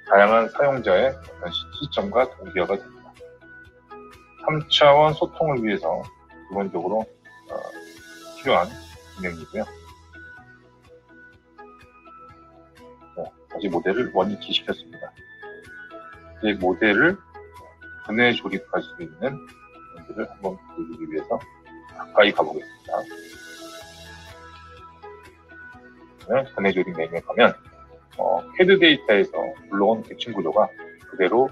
다양한 사용자의 어떤 시점과 동기화가 됩니다. 3차원 소통을 위해서 기본적으로 필요한 기능이고요. 다시 모델을 원위치 시켰습니다. 이제 모델을 분해 조립할 수 있는 기능들을 한번 보여드리기 위해서 가까이 가보겠습니다. 분해 조립 메뉴에 가면 CAD 데이터에서 물러온 객층 구조가 그대로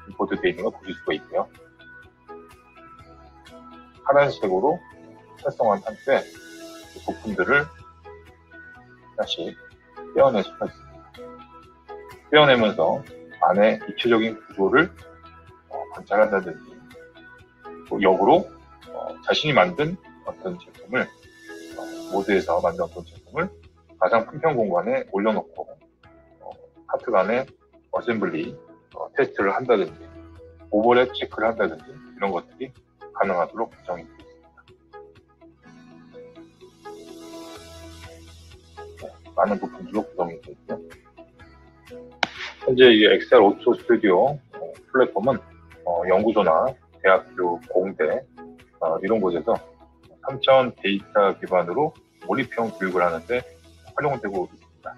임포트 되어 있는 걸 보실 수가 있고요. 파란색으로 활성화한 상태 부품들을 다시 떼어낼 수가 있습니다. 떼어내면서 안에 입체적인 구조를 관찰한다든지 또 역으로 자신이 만든 어떤 제품을 모드에서 만든 어떤 제품을 가상 품평 공간에 올려놓고 파트 간에 어셈블리 테스트를 한다든지 오버랩 체크를 한다든지 이런 것들이 가능하도록 구성이 되어 있습니다. 많은 부품들로 구성이 되어 있고요. 현재 이 XR 오토 스튜디오 플랫폼은 연구소나 대학교, 공대 이런 곳에서 3차원 데이터 기반으로 몰입형 교육을 하는데 활용되고 있습니다.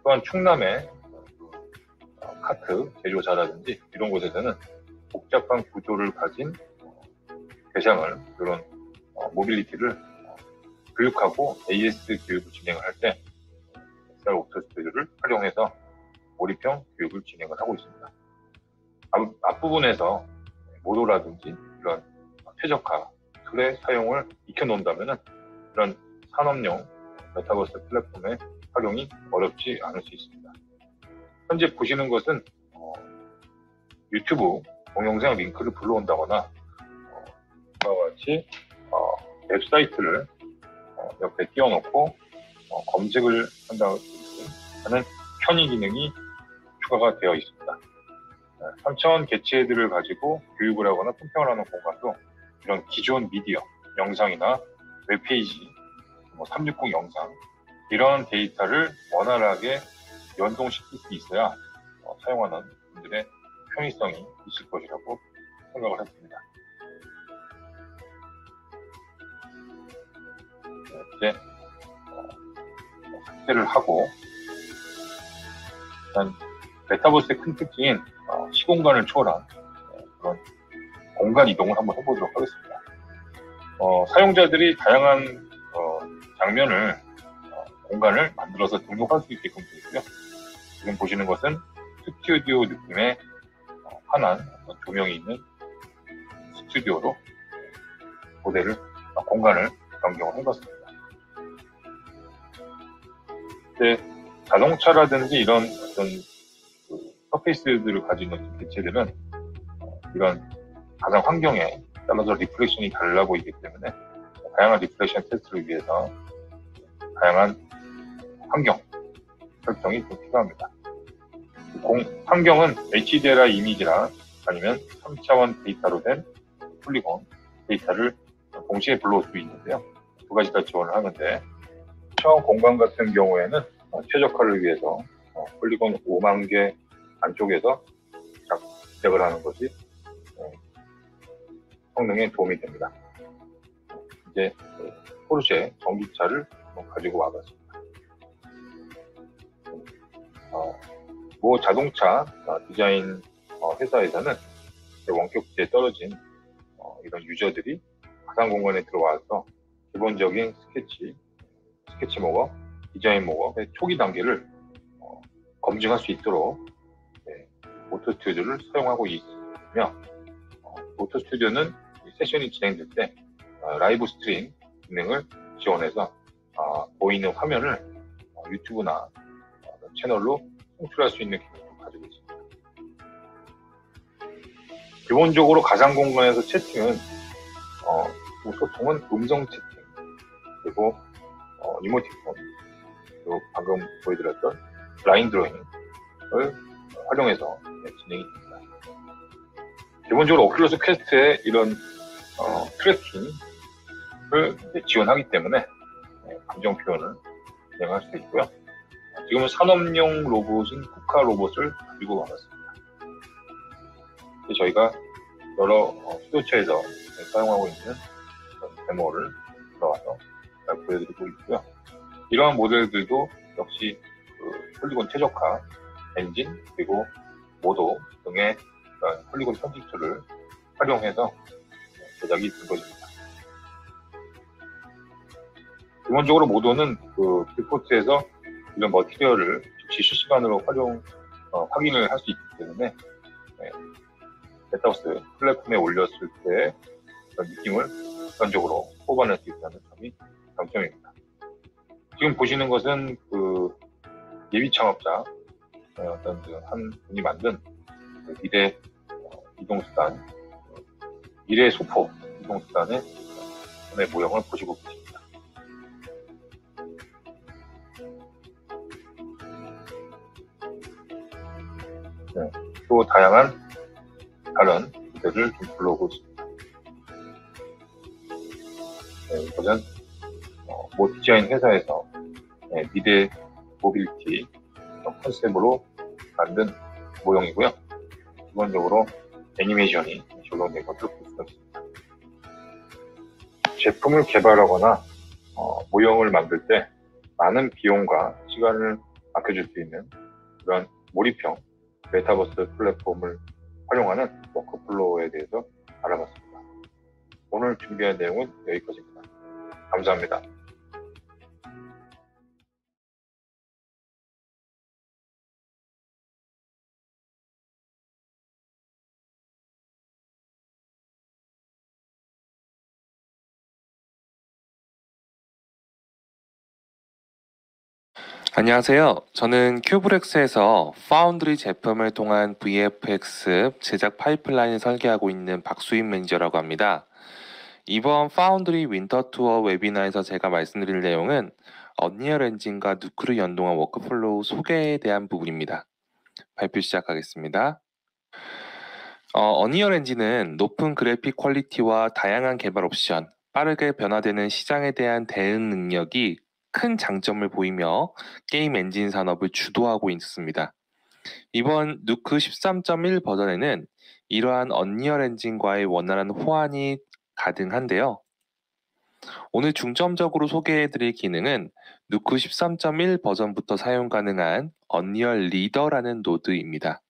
또한 충남의 카트 제조사라든지 이런 곳에서는 복잡한 구조를 가진 대상을 이런 모빌리티를 교육하고 AS 교육을 진행을 할 때 XR 오토 스튜디오를 활용해서 몰입형 교육을 진행을 하고 있습니다. 앞부분에서 모도라든지 이런 최적화 툴의 사용을 익혀놓는다면 이런 산업용 메타버스 플랫폼의 활용이 어렵지 않을 수 있습니다. 현재 보시는 것은 유튜브 동영상 링크를 불러온다거나 이와 같이 웹사이트를 옆에 띄워놓고 검색을 한다고 하는 편의 기능이 추가가 되어 있습니다. 3차원 개체들을 가지고 교육을 하거나 품평을 하는 공간도 이런 기존 미디어, 영상이나 웹페이지, 360 영상 이런 데이터를 원활하게 연동시킬 수 있어야 사용하는 분들의 편의성이 있을 것이라고 생각을 했습니다. 이제 삭제를 하고 일단 메타버스의 큰 특징인 시공간을 초월한 그런 공간 이동을 한번 해보도록 하겠습니다. 사용자들이 다양한 장면을 공간을 만들어서 등록할 수 있게끔 되어 있고요. 지금 보시는 것은 스튜디오 느낌의 환한 조명이 있는 스튜디오로 모델을 공간을 변경을 해봤습니다. 이제 자동차라든지 이런 어떤 서페이스들을 가지고 있는 개체들은 이런 가상 환경에 따라서 리플렉션이 달라 보이기 때문에 다양한 리플렉션 테스트를 위해서 다양한 환경 설정이 좀 필요합니다. 환경은 HDRI 이미지나 아니면 3차원 데이터로 된 폴리곤 데이터를 동시에 불러올 수 있는데요. 두 가지 다 지원을 하는데, 차원 공간 같은 경우에는 최적화를 위해서 폴리곤 5만 개 안쪽에서 제작을 하는 것이 성능에 도움이 됩니다. 이제 포르쉐 전기차를 가지고 와봤습니다. 모 자동차 디자인 회사에서는 원격지에 떨어진 이런 유저들이 가상 공간에 들어와서 기본적인 스케치 목업, 디자인 목업의 초기 단계를 검증할 수 있도록 오토스튜디오를 사용하고 있으며, 오토스튜디오는 세션이 진행될 때 라이브 스트림 기능을 지원해서 보이는 화면을 유튜브나 채널로 송출할 수 있는 기능을 가지고 있습니다. 기본적으로 가상 공간에서 채팅은 소통은 음성 채팅, 그리고 이모티콘, 그리고 방금 보여드렸던 라인 드로잉을 활용해서 진행이 됩니다. 기본적으로 오큘러스 퀘스트에 이런 트래킹을 지원하기 때문에 감정 표현을 진행할 수 있고요. 지금은 산업용 로봇인 쿠카 로봇을 가지고 와봤습니다. 저희가 여러 수도처에서 사용하고 있는 데모를 들어와서 잘 보여드리고 있고요. 이러한 모델들도 역시 폴리곤 최적화 엔진 그리고 모도 등의 폴리곤 편집툴을 활용해서 제작이 된 것입니다. 기본적으로 모도는 빅포트에서 이런 머티리얼을 즉시 실시간으로 확인을 할 수 있기 때문에 메타버스 플랫폼에 올렸을 때 그런 느낌을 객관적으로 뽑아낼 수 있다는 점이 장점입니다. 지금 보시는 것은 예비 창업자 어떤 한 분이 만든 미래 이동수단, 미래 소포 이동수단의 모형을 보시고 계십니다. 또 다양한 다른 무대를 좀 불러오고 있습니다. 이것은 모 디자인 회사에서 미래 모빌리티 컨셉으로 만든 모형이고요. 기본적으로 애니메이션이 적용된 것을 볼 수가 있습니다. 제품을 개발하거나 모형을 만들 때 많은 비용과 시간을 아껴줄 수 있는 그런 몰입형 메타버스 플랫폼을 활용하는 워크플로우에 대해서 알아봤습니다. 오늘 준비한 내용은 여기까지입니다. 감사합니다. 안녕하세요. 저는 큐브렉스에서 파운드리 제품을 통한 VFX 제작 파이프라인을 설계하고 있는 박수인 매니저라고 합니다. 이번 파운드리 윈터 투어 웨비나에서 제가 말씀드릴 내용은 언리얼 엔진과 누크를 연동한 워크플로우 소개에 대한 부분입니다. 발표 시작하겠습니다. 언리얼 엔진은 높은 그래픽 퀄리티와 다양한 개발 옵션, 빠르게 변화되는 시장에 대한 대응 능력이 큰 장점을 보이며 게임 엔진 산업을 주도하고 있습니다. 이번 누크 13.1 버전에는 이러한 언리얼 엔진과의 원활한 호환이 가능한데요. 오늘 중점적으로 소개해드릴 기능은 누크 13.1 버전부터 사용 가능한 언리얼 리더라는 노드입니다.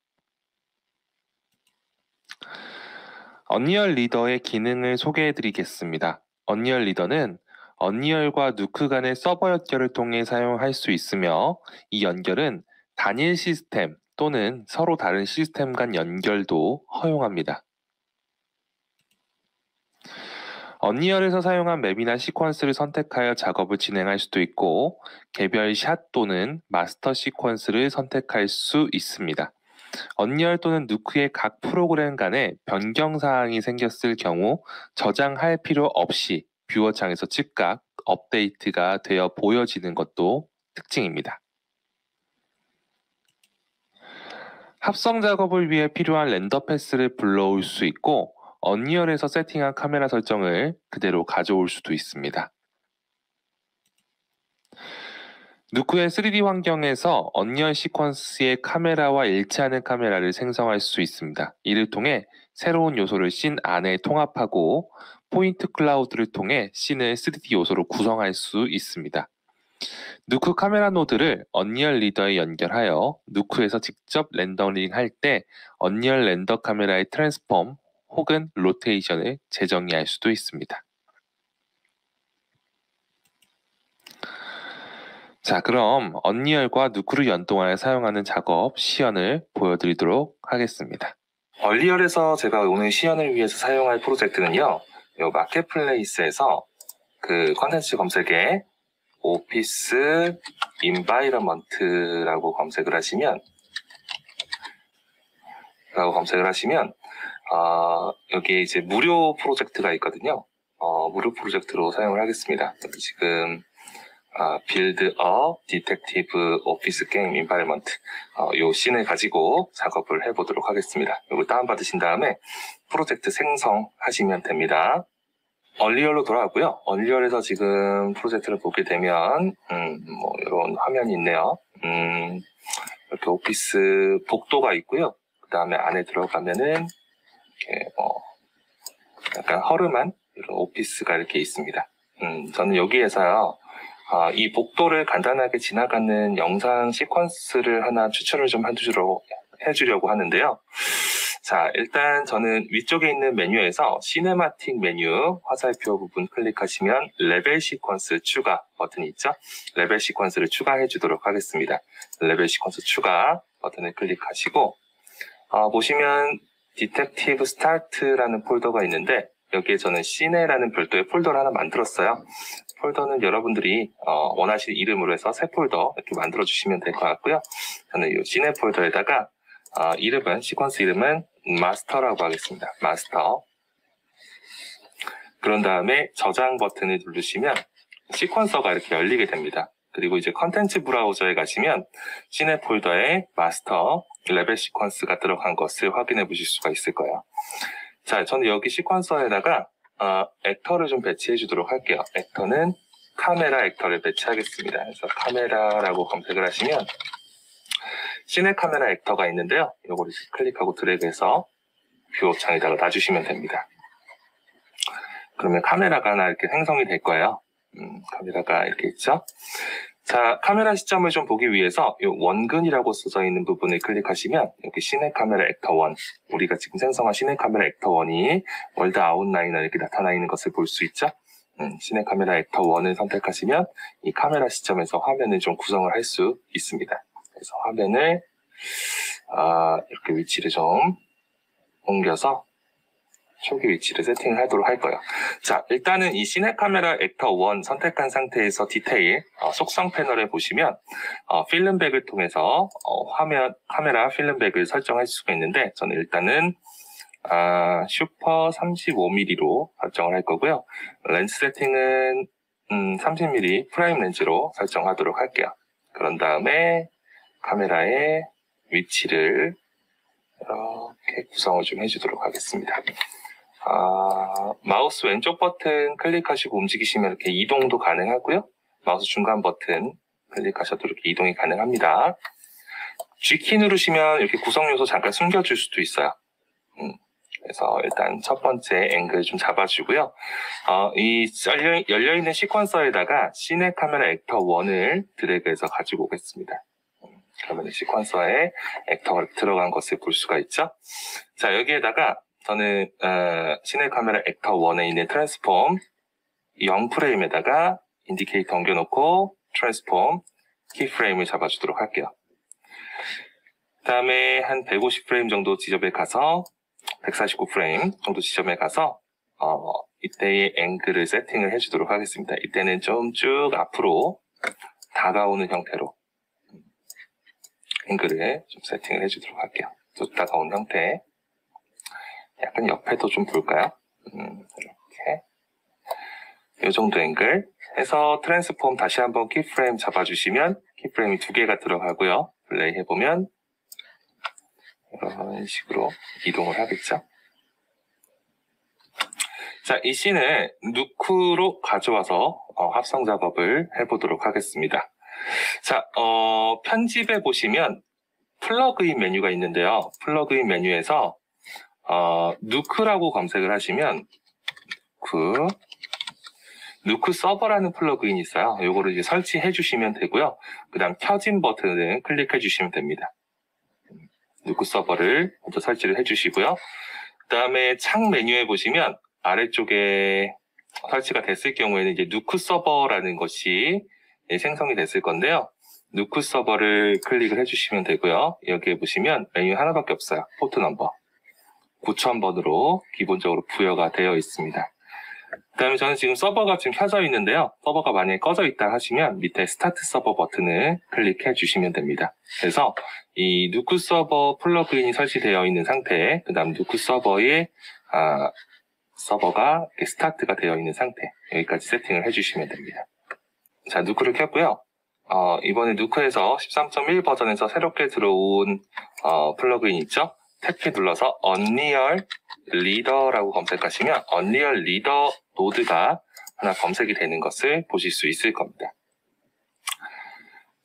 언리얼 리더의 기능을 소개해드리겠습니다. 언리얼 리더는 언리얼과 누크 간의 서버 연결을 통해 사용할 수 있으며, 이 연결은 단일 시스템 또는 서로 다른 시스템 간 연결도 허용합니다. 언리얼에서 사용한 맵이나 시퀀스를 선택하여 작업을 진행할 수도 있고, 개별 샷 또는 마스터 시퀀스를 선택할 수 있습니다. 언리얼 또는 누크의 각 프로그램 간에 변경 사항이 생겼을 경우 저장할 필요 없이 뷰어 창에서 즉각 업데이트가 되어 보여지는 것도 특징입니다. 합성 작업을 위해 필요한 렌더 패스를 불러올 수 있고 언리얼에서 세팅한 카메라 설정을 그대로 가져올 수도 있습니다. 누크의 3D 환경에서 언리얼 시퀀스의 카메라와 일치하는 카메라를 생성할 수 있습니다. 이를 통해 새로운 요소를 씬 안에 통합하고 포인트 클라우드를 통해 씬을 3D 요소로 구성할 수 있습니다. 누크 카메라 노드를 언리얼 리더에 연결하여 누크에서 직접 렌더링 할 때 언리얼 렌더 카메라의 트랜스폼 혹은 로테이션을 재정의할 수도 있습니다. 자, 그럼 언리얼과 누크를 연동하여 사용하는 작업 시연을 보여드리도록 하겠습니다. 언리얼에서 제가 오늘 시연을 위해서 사용할 프로젝트는요, 이 마켓플레이스에서 그 컨텐츠 검색에 오피스 인바이러먼트라고 검색을 하시면 여기에 이제 무료 프로젝트가 있거든요. 무료 프로젝트로 사용을 하겠습니다. 지금 빌드 어 디텍티브 오피스 게임 인바이러먼트 요 씬을 가지고 작업을 해보도록 하겠습니다. 이걸 다운받으신 다음에 프로젝트 생성하시면 됩니다. 언리얼로 돌아왔고요. 언리얼에서 지금 프로젝트를 보게 되면 이런 화면이 있네요. 이렇게 오피스 복도가 있고요. 그 다음에 안에 들어가면은 이렇게 약간 허름한 이런 오피스가 이렇게 있습니다. 저는 여기에서요. 이 복도를 간단하게 지나가는 영상 시퀀스를 하나 추천을 좀 해주려고 하는데요. 자, 일단 저는 위쪽에 있는 메뉴에서 시네마틱 메뉴 화살표 부분 클릭하시면 레벨 시퀀스 추가 버튼이 있죠. 레벨 시퀀스를 추가해 주도록 하겠습니다. 레벨 시퀀스 추가 버튼을 클릭하시고 보시면 디텍티브 스타트라는 폴더가 있는데 여기에 저는 시네라는 별도의 폴더를 하나 만들었어요. 폴더는 여러분들이 원하시는 이름으로 해서 새 폴더 이렇게 만들어 주시면 될 것 같고요. 저는 이 시네 폴더에다가 시퀀스 이름은 마스터라고 하겠습니다. 마스터. 그런 다음에 저장 버튼을 누르시면 시퀀서가 이렇게 열리게 됩니다. 그리고 이제 컨텐츠 브라우저에 가시면 시네 폴더에 마스터 레벨 시퀀스가 들어간 것을 확인해 보실 수가 있을 거예요. 자, 저는 여기 시퀀서에다가 액터를 좀 배치해 주도록 할게요. 액터는 카메라 액터를 배치하겠습니다. 그래서 카메라라고 검색을 하시면 시네 카메라 액터가 있는데요. 이거를 클릭하고 드래그해서 뷰어 창에다가 놔주시면 됩니다. 그러면 카메라가 하나 이렇게 생성이 될 거예요. 카메라가 이렇게 있죠. 자, 카메라 시점을 좀 보기 위해서 이 원근이라고 써져 있는 부분을 클릭하시면 여기 시네 카메라 액터 1, 우리가 지금 생성한 시네 카메라 액터 1이 월드 아웃라인에 이렇게 나타나 있는 것을 볼 수 있죠. 시네 카메라 액터 1을 선택하시면 이 카메라 시점에서 화면을 좀 구성을 할 수 있습니다. 그래서 화면을 이렇게 위치를 좀 옮겨서 초기 위치를 세팅을 하도록 할 거예요. 자, 일단은 이 시네 카메라 액터 1 선택한 상태에서 디테일 속성 패널에 보시면 필름백을 통해서 카메라 필름백을 설정할 수가 있는데 저는 일단은 슈퍼 35mm로 설정을 할 거고요. 렌즈 세팅은 30mm 프라임 렌즈로 설정하도록 할게요. 그런 다음에 카메라의 위치를 이렇게 구성을 좀 해주도록 하겠습니다. 마우스 왼쪽 버튼 클릭하시고 움직이시면 이렇게 이동도 가능하고요. 마우스 중간 버튼 클릭하셔도 이렇게 이동이 가능합니다. G키 누르시면 이렇게 구성 요소 잠깐 숨겨줄 수도 있어요. 그래서 일단 첫 번째 앵글 좀 잡아주고요. 이 열려있는 시퀀서에다가 시네 카메라 액터 1을 드래그해서 가지고 오겠습니다. 그러면 시퀀서에 액터가 들어간 것을 볼 수가 있죠. 자, 여기에다가 저는 시네 카메라 액터 1에 있는 트랜스폼 0프레임에다가 인디케이터 옮겨놓고 트랜스폼 키프레임을 잡아주도록 할게요. 그 다음에 한 150프레임 정도 지점에 가서 149프레임 정도 지점에 가서 이때의 앵글을 세팅을 해주도록 하겠습니다. 이때는 좀 쭉 앞으로 다가오는 형태로 앵글을 좀 세팅을 해주도록 할게요. 쭉 다가온 상태. 약간 옆에도 좀 볼까요? 이렇게. 이 정도 앵글 해서 트랜스폼 다시 한번 키프레임 잡아주시면 키프레임이 2개가 들어가고요. 플레이 해보면 이런 식으로 이동을 하겠죠. 자, 이 씬을 누크로 가져와서 합성 작업을 해보도록 하겠습니다. 자, 편집에 보시면 플러그인 메뉴가 있는데요. 플러그인 메뉴에서 누크라고 검색을 하시면 누크 서버라는 플러그인이 있어요. 요거를 이제 설치해 주시면 되고요. 그 다음 켜진 버튼을 클릭해 주시면 됩니다. 누크 서버를 먼저 설치를 해 주시고요. 그 다음에 창 메뉴에 보시면 아래쪽에 설치가 됐을 경우에는 이제 누크 서버라는 것이 생성이 됐을 건데요. 누크 서버를 클릭을 해주시면 되고요. 여기에 보시면 메뉴 하나밖에 없어요. 포트 넘버 9000번으로 기본적으로 부여가 되어 있습니다. 그 다음에 저는 지금 서버가 지금 켜져 있는데요. 서버가 만약에 꺼져 있다 하시면 밑에 스타트 서버 버튼을 클릭해 주시면 됩니다. 그래서 이 누크 서버 플러그인이 설치되어 있는 상태에 그 다음 누크 서버에 서버가 스타트가 되어 있는 상태, 여기까지 세팅을 해주시면 됩니다. 자, 누크를 켰고요. 이번에 누크에서 13.1 버전에서 새롭게 들어온 플러그인 있죠? 탭키 눌러서 언리얼 리더라고 검색하시면 언리얼 리더 노드가 하나 검색이 되는 것을 보실 수 있을 겁니다.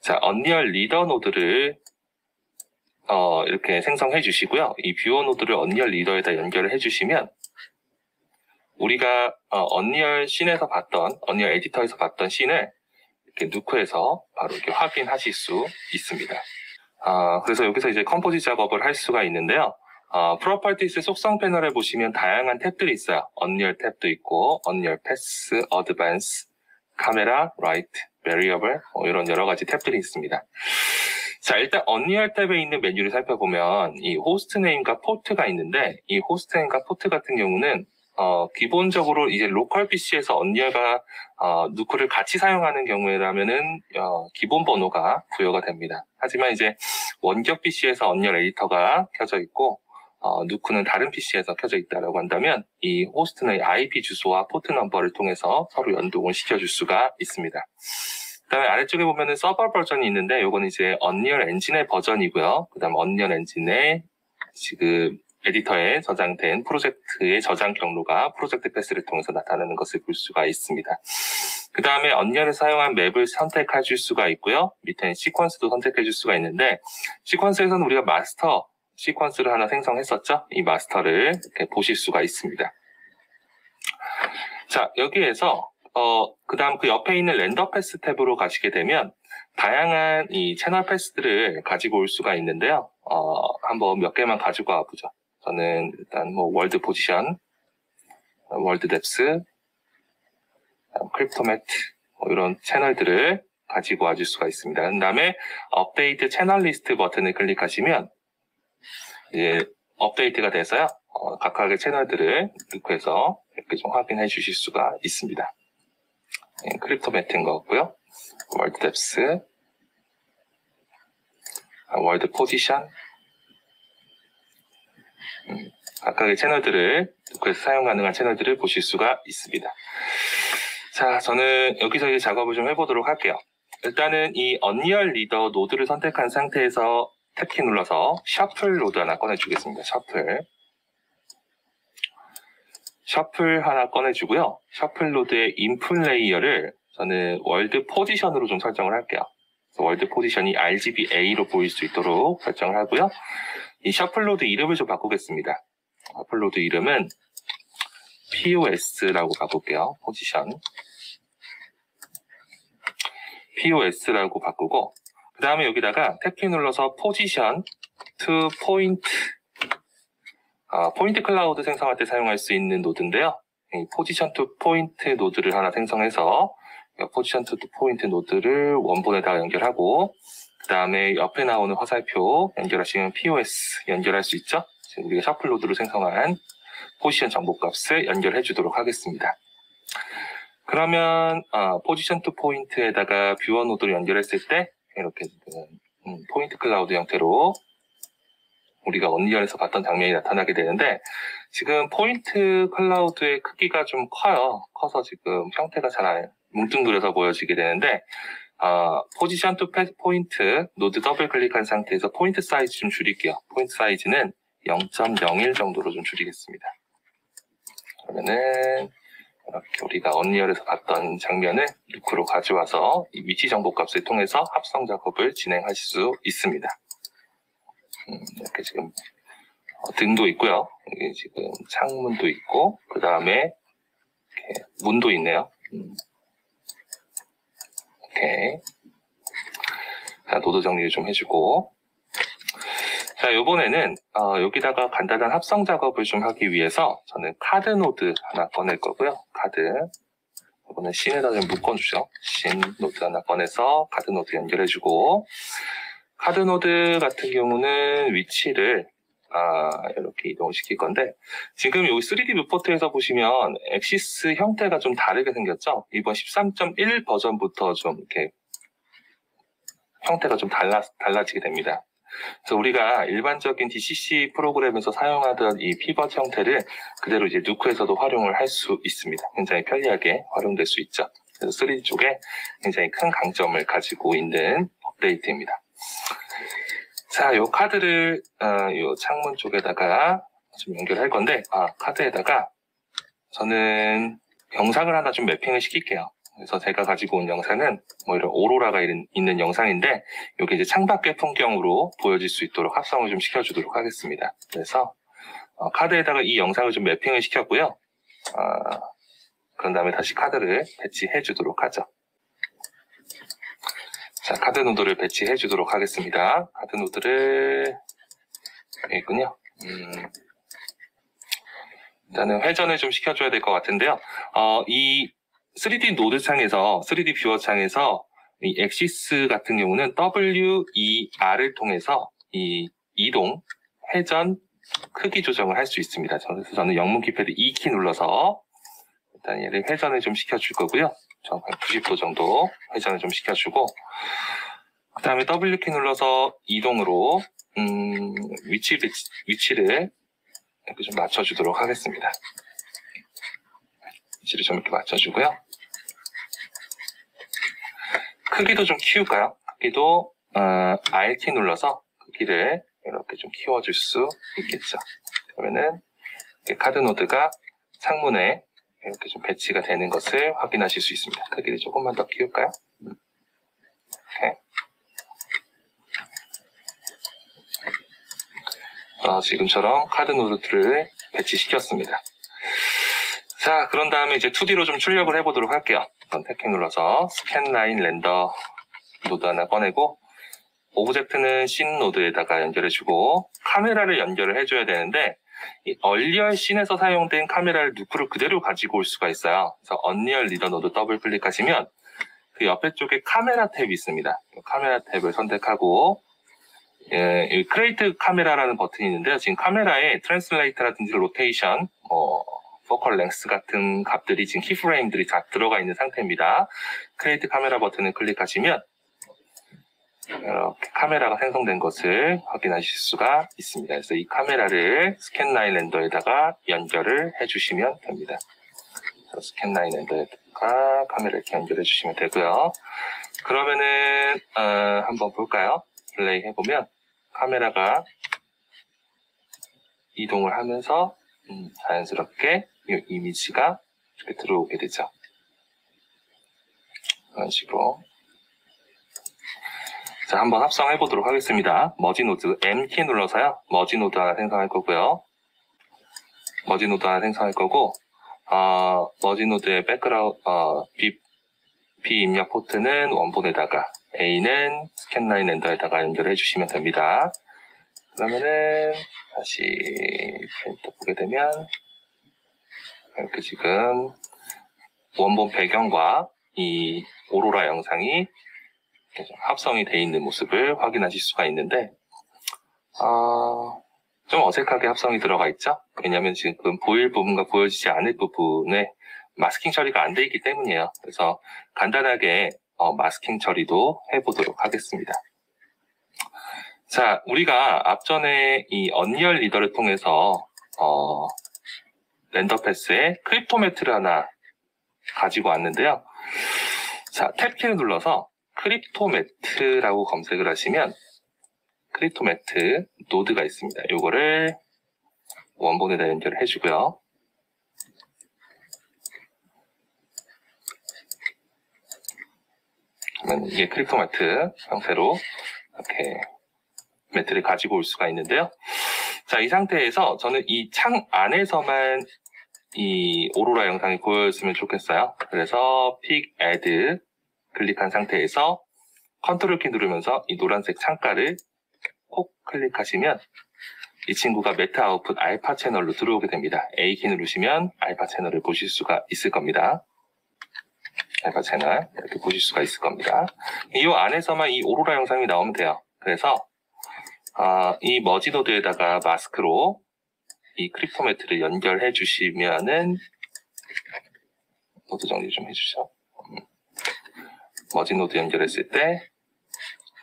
자, 언리얼 리더 노드를 이렇게 생성해 주시고요. 이 뷰어 노드를 언리얼 리더에다 연결을 해주시면 우리가 언리얼 씬에서 봤던, 언리얼 에디터에서 봤던 씬을 이렇게 누크에서 바로 이렇게 확인하실 수 있습니다. 그래서 여기서 이제 컴포지 작업을 할 수가 있는데요. 프로퍼티스 속성 패널에 보시면 다양한 탭들이 있어요. 언리얼 탭도 있고, 언리얼 패스, 어드밴스, 카메라, 라이트, 베리어블, 이런 여러 가지 탭들이 있습니다. 자, 일단 언리얼 탭에 있는 메뉴를 살펴보면 이 호스트 네임과 포트가 있는데, 이 호스트 네임과 포트 같은 경우는 기본적으로 이제 로컬 PC에서 언리얼과 누크를 같이 사용하는 경우에라면은 기본 번호가 부여가 됩니다. 하지만 이제 원격 PC에서 언리얼 에디터가 켜져 있고 누크는 다른 PC에서 켜져 있다라고 한다면 이 호스트의 IP 주소와 포트 넘버를 통해서 서로 연동을 시켜줄 수가 있습니다. 그다음에 아래쪽에 보면은 서버 버전이 있는데 요건 이제 언리얼 엔진의 버전이고요. 그다음 언리얼 엔진의 지금 에디터에 저장된 프로젝트의 저장 경로가 프로젝트 패스를 통해서 나타나는 것을 볼 수가 있습니다. 그 다음에 언리얼에 사용한 맵을 선택해 줄 수가 있고요. 밑에는 시퀀스도 선택해 줄 수가 있는데 시퀀스에서는 우리가 마스터 시퀀스를 하나 생성했었죠. 이 마스터를 이렇게 보실 수가 있습니다. 자, 여기에서 그 다음 그 옆에 있는 렌더 패스 탭으로 가시게 되면 다양한 이 채널 패스들을 가지고 올 수가 있는데요. 한번 몇 개만 가지고 와보죠. 저는 일단 뭐 월드 포지션, 월드 뎁스, 크립토매트 이런 채널들을 가지고 와줄 수가 있습니다. 그 다음에 업데이트 채널 리스트 버튼을 클릭하시면 이제 업데이트가 돼서요. 각각의 채널들을 누크해서 이렇게 좀 확인해 주실 수가 있습니다. 크립토매트인 것 같고요. 월드 뎁스, 월드 포지션, 각각의 채널들을 누크에서 사용 가능한 채널들을 보실 수가 있습니다. 자, 저는 여기서 이제 작업을 좀 해보도록 할게요. 일단은 이 언리얼 리더 노드를 선택한 상태에서 탭키 눌러서 셔플 노드 하나 꺼내주겠습니다. 셔플 하나 꺼내주고요. 셔플 노드의 인풋 레이어를 저는 월드 포지션으로 좀 설정을 할게요. 월드 포지션이 RGBA로 보일 수 있도록 설정을 하고요. 이 셔플 노드 이름을 좀 바꾸겠습니다. 셔플 노드 이름은 POS라고 바꿀게요. 포지션. POS라고 바꾸고, 그 다음에 여기다가 탭키 눌러서 포지션 to 포인트, 포인트 클라우드 생성할 때 사용할 수 있는 노드인데요. 이 포지션 to 포인트 노드를 하나 생성해서 포지션 to 포인트 노드를 원본에다가 연결하고, 그 다음에 옆에 나오는 화살표 연결하시면 POS 연결할 수 있죠. 지금 우리가 셔플 노드로 생성한 포지션 정보값을 연결해 주도록 하겠습니다. 그러면 포지션 투 포인트에다가 뷰어 노드를 연결했을 때 이렇게 포인트 클라우드 형태로 우리가 언리얼에서 봤던 장면이 나타나게 되는데 지금 포인트 클라우드의 크기가 좀 커요. 커서 지금 형태가 잘 뭉뚱그려서 보여지게 되는데 포지션 투 포인트 노드 더블 클릭한 상태에서 포인트 사이즈 좀 줄일게요. 포인트 사이즈는 0.01 정도로 좀 줄이겠습니다. 그러면은 이렇게 우리가 언리얼에서 봤던 장면을 누크로 가져와서 이 위치 정보 값을 통해서 합성 작업을 진행하실 수 있습니다. 이렇게 지금 등도 있고요. 여기 지금 창문도 있고 그 다음에 문도 있네요. 오케이. 자, 노드 정리를 좀 해주고. 자, 요번에는, 여기다가 간단한 합성 작업을 좀 하기 위해서 저는 카드 노드 하나 꺼낼 거고요. 카드. 이거는 씬에다 좀 묶어주죠. 씬 노드 하나 꺼내서 카드 노드 연결해주고. 카드 노드 같은 경우는 위치를, 이렇게 이동을 시킬 건데, 지금 여기 3D 뷰포트에서 보시면 엑시스 형태가 좀 다르게 생겼죠? 이번 13.1 버전부터 좀 이렇게 형태가 좀 달라지게 됩니다. 그래서 우리가 일반적인 DCC 프로그램에서 사용하던 이 피벗 형태를 그대로 이제 누크에서도 활용을 할 수 있습니다. 굉장히 편리하게 활용될 수 있죠. 그래서 3D 쪽에 굉장히 큰 강점을 가지고 있는 업데이트입니다. 자, 요 카드를 요 창문 쪽에다가 좀 연결할 건데, 카드에다가 저는 영상을 하나 좀 매핑을 시킬게요. 그래서 제가 가지고 온 영상은 뭐 이런 오로라가 있는 영상인데, 이게 이제 창밖의 풍경으로 보여질 수 있도록 합성을 좀 시켜주도록 하겠습니다. 그래서 카드에다가 이 영상을 좀 매핑을 시켰고요. 그런 다음에 다시 카드를 배치해 주도록 하죠. 자, 카드 노드를 배치해 주도록 하겠습니다. 카드 노드를 여기 있군요. 일단은 회전을 좀 시켜줘야 될 것 같은데요. 이 3D 노드 창에서 3D 뷰어 창에서 이 엑시스 같은 경우는 WER을 통해서 이 이동, 회전, 크기 조정을 할 수 있습니다. 그래서 저는 영문 키패드 2키 눌러서 일단 얘를 회전을 좀 시켜줄 거고요. 한 90도 정도 회전을 좀 시켜주고, 그 다음에 W키 눌러서 이동으로 위치를 이렇게 좀 맞춰주도록 하겠습니다. 위치를 좀 이렇게 맞춰주고요. 크기도 좀 키울까요? 크기도 R키 눌러서 크기를 이렇게 좀 키워줄 수 있겠죠. 그러면은 카드 노드가 창문에 이렇게 좀 배치가 되는 것을 확인하실 수 있습니다. 크기를 조금만 더 키울까요? 오케이. 지금처럼 카드 노드를 배치시켰습니다. 자, 그런 다음에 이제 2D로 좀 출력을 해보도록 할게요. 탭키 눌러서 스캔 라인 렌더 노드 하나 꺼내고, 오브젝트는 씬 노드에다가 연결해주고, 카메라를 연결을 해줘야 되는데, 이 얼리얼 씬에서 사용된 카메라를 누크로 그대로 가지고 올 수가 있어요. 그래서 언리얼 리더 노드 더블 클릭하시면 그 옆에 쪽에 카메라 탭이 있습니다. 카메라 탭을 선택하고, 이 크레이트 카메라라는 버튼이 있는데요. 지금 카메라에 트랜슬레이트라든지 로테이션, 포컬 랭스 같은 값들이 지금 키프레임들이 다 들어가 있는 상태입니다. 크레이트 카메라 버튼을 클릭하시면 이렇게 카메라가 생성된 것을 확인하실 수가 있습니다. 그래서 이 카메라를 스캔 라인 렌더에다가 연결을 해주시면 됩니다. 스캔 라인 렌더에다가 카메라를 이렇게 연결해 주시면 되고요. 그러면은 한번 볼까요? 플레이 해보면 카메라가 이동을 하면서 자연스럽게 이 이미지가 이렇게 들어오게 되죠. 이런 식으로. 자, 한번 합성해 보도록 하겠습니다. 머지 노드 M키 눌러서요. 머지 노드 하나 생성할 거고요. 머지 노드 하나 생성할 거고, 머지 노드의 백그라운드, B 입력 포트는 원본에다가, A는 스캔라인 렌더에다가 연결해 주시면 됩니다. 그러면은, 다시 페인트 보게 되면, 이렇게 지금 원본 배경과 이 오로라 영상이 합성이 되어 있는 모습을 확인하실 수가 있는데, 좀 어색하게 합성이 들어가 있죠? 왜냐하면 지금 보일 부분과 보여지지 않을 부분에 마스킹 처리가 안 돼 있기 때문이에요. 그래서 간단하게 마스킹 처리도 해보도록 하겠습니다. 자, 우리가 앞전에 이 언리얼 리더를 통해서 렌더 패스에 크립토매트를 하나 가지고 왔는데요. 자, 탭키를 눌러서 크립토매트라고 검색을 하시면 크립토매트 노드가 있습니다. 이거를 원본에다 연결을 해주고요. 그러면 이게 크립토매트 형태로 이렇게 매트를 가지고 올 수가 있는데요. 자, 이 상태에서 저는 이 창 안에서만 이 오로라 영상이 보였으면 좋겠어요. 그래서 픽 애드 클릭한 상태에서 컨트롤 키 누르면서 이 노란색 창가를 콕 클릭하시면 이 친구가 메타 아웃풋 알파 채널로 들어오게 됩니다. A 키 누르시면 알파 채널을 보실 수가 있을 겁니다. 알파 채널 이렇게 보실 수가 있을 겁니다. 이 안에서만 이 오로라 영상이 나오면 돼요. 그래서 이 머지 노드에다가 마스크로 이 크립토매트를 연결해 주시면은 노드 정리 좀 해주죠. 머지 노드 연결했을 때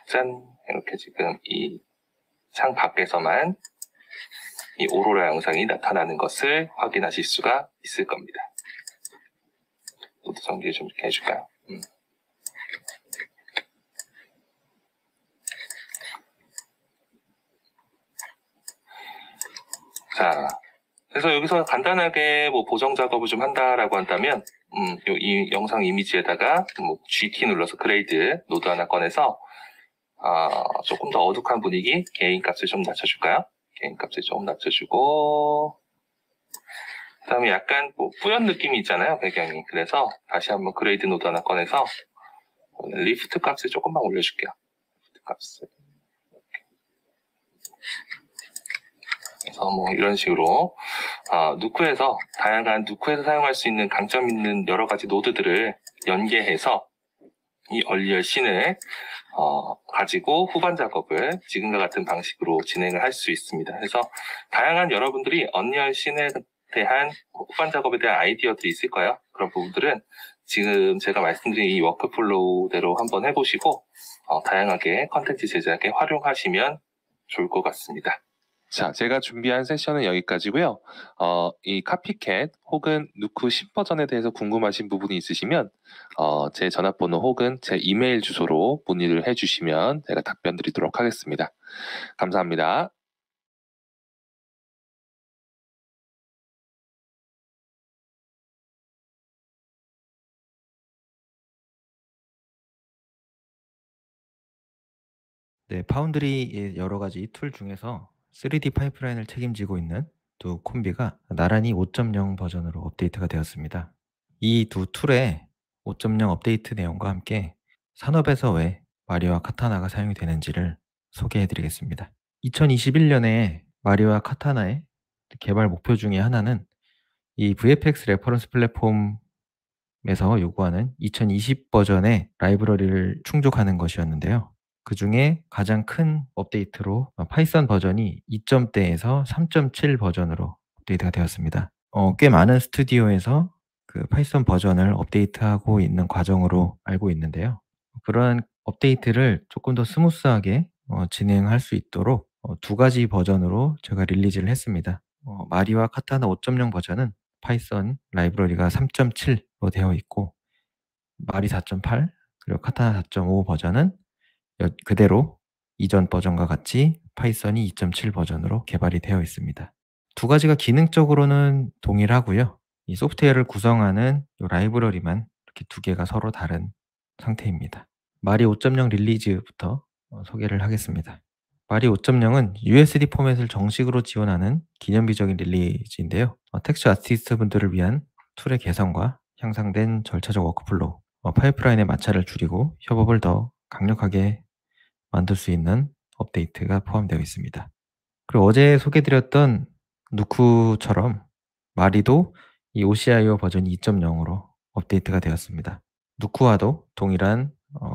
짠 이렇게 지금 이 창 밖에서만 이 오로라 영상이 나타나는 것을 확인하실 수가 있을 겁니다. 노드 정리 좀 이렇게 해줄까요? 자, 그래서 여기서 간단하게 뭐 보정 작업을 좀 한다라고 한다면, 이 영상 이미지에다가 뭐 G키 눌러서 그레이드 노드 하나 꺼내서, 조금 더 어둑한 분위기, 게인 값을 좀 낮춰줄까요? 게인 값을 좀 낮춰주고, 그 다음에 약간 뭐 뿌연 느낌이 있잖아요, 배경이. 그래서 다시 한번 그레이드 노드 하나 꺼내서, 리프트 값을 조금만 올려줄게요. 리프트 값을. 그래서 뭐 이런 식으로 누크에서 다양한 누크에서 사용할 수 있는 강점 있는 여러 가지 노드들을 연계해서 이 얼리얼 씬을 가지고 후반 작업을 지금과 같은 방식으로 진행을 할 수 있습니다. 그래서 다양한 여러분들이 얼리얼 씬에 대한 후반 작업에 대한 아이디어들이 있을 거예요. 그런 부분들은 지금 제가 말씀드린 이 워크플로우대로 한번 해보시고 다양하게 컨텐츠 제작에 활용하시면 좋을 것 같습니다. 자, 제가 준비한 세션은 여기까지고요. 이 카피캣 혹은 누크 10버전에 대해서 궁금하신 부분이 있으시면 제 전화번호 혹은 제 이메일 주소로 문의를 해주시면 제가 답변 드리도록 하겠습니다. 감사합니다. 네, 파운드리의 여러 가지 툴 중에서 3D 파이프라인을 책임지고 있는 두 콤비가 나란히 5.0 버전으로 업데이트가 되었습니다. 이 두 툴의 5.0 업데이트 내용과 함께 산업에서 왜 마리와 카타나가 사용이 되는지를 소개해 드리겠습니다. 2021년에 마리와 카타나의 개발 목표 중에 하나는 이 VFX 레퍼런스 플랫폼에서 요구하는 2020 버전의 라이브러리를 충족하는 것이었는데요. 그 중에 가장 큰 업데이트로 파이썬 버전이 2점대에서 3.7 버전으로 업데이트가 되었습니다. 꽤 많은 스튜디오에서 그 파이썬 버전을 업데이트하고 있는 과정으로 알고 있는데요. 그러한 업데이트를 조금 더 스무스하게 진행할 수 있도록 두 가지 버전으로 제가 릴리즈를 했습니다. 마리와 카타나 5.0 버전은 파이썬 라이브러리가 3.7로 되어 있고 마리 4.8 그리고 카타나 4.5 버전은 그대로 이전 버전과 같이 파이썬이 2.7 버전으로 개발이 되어 있습니다. 두 가지가 기능적으로는 동일하고요. 이 소프트웨어를 구성하는 이 라이브러리만 이렇게 두 개가 서로 다른 상태입니다. 마리 5.0 릴리즈부터 소개를 하겠습니다. 마리 5.0은 USD 포맷을 정식으로 지원하는 기념비적인 릴리즈인데요. 텍스처 아티스트 분들을 위한 툴의 개선과 향상된 절차적 워크플로우, 파이프라인의 마찰을 줄이고 협업을 더 강력하게 만들 수 있는 업데이트가 포함되어 있습니다. 그리고 어제 소개드렸던 누크처럼 마리도 이 OCIO 버전 2.0으로 업데이트가 되었습니다. 누크와도 동일한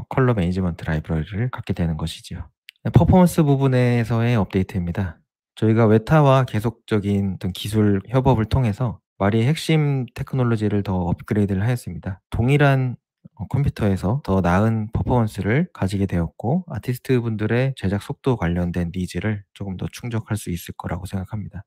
컬러 매니지먼트 라이브러리를 갖게 되는 것이지요. 퍼포먼스 부분에서의 업데이트입니다. 저희가 웨타와 계속적인 어떤 기술 협업을 통해서 마리의 핵심 테크놀로지를 더 업그레이드를 하였습니다. 동일한 컴퓨터에서 더 나은 퍼포먼스를 가지게 되었고 아티스트분들의 제작 속도 관련된 니즈를 조금 더 충족할 수 있을 거라고 생각합니다.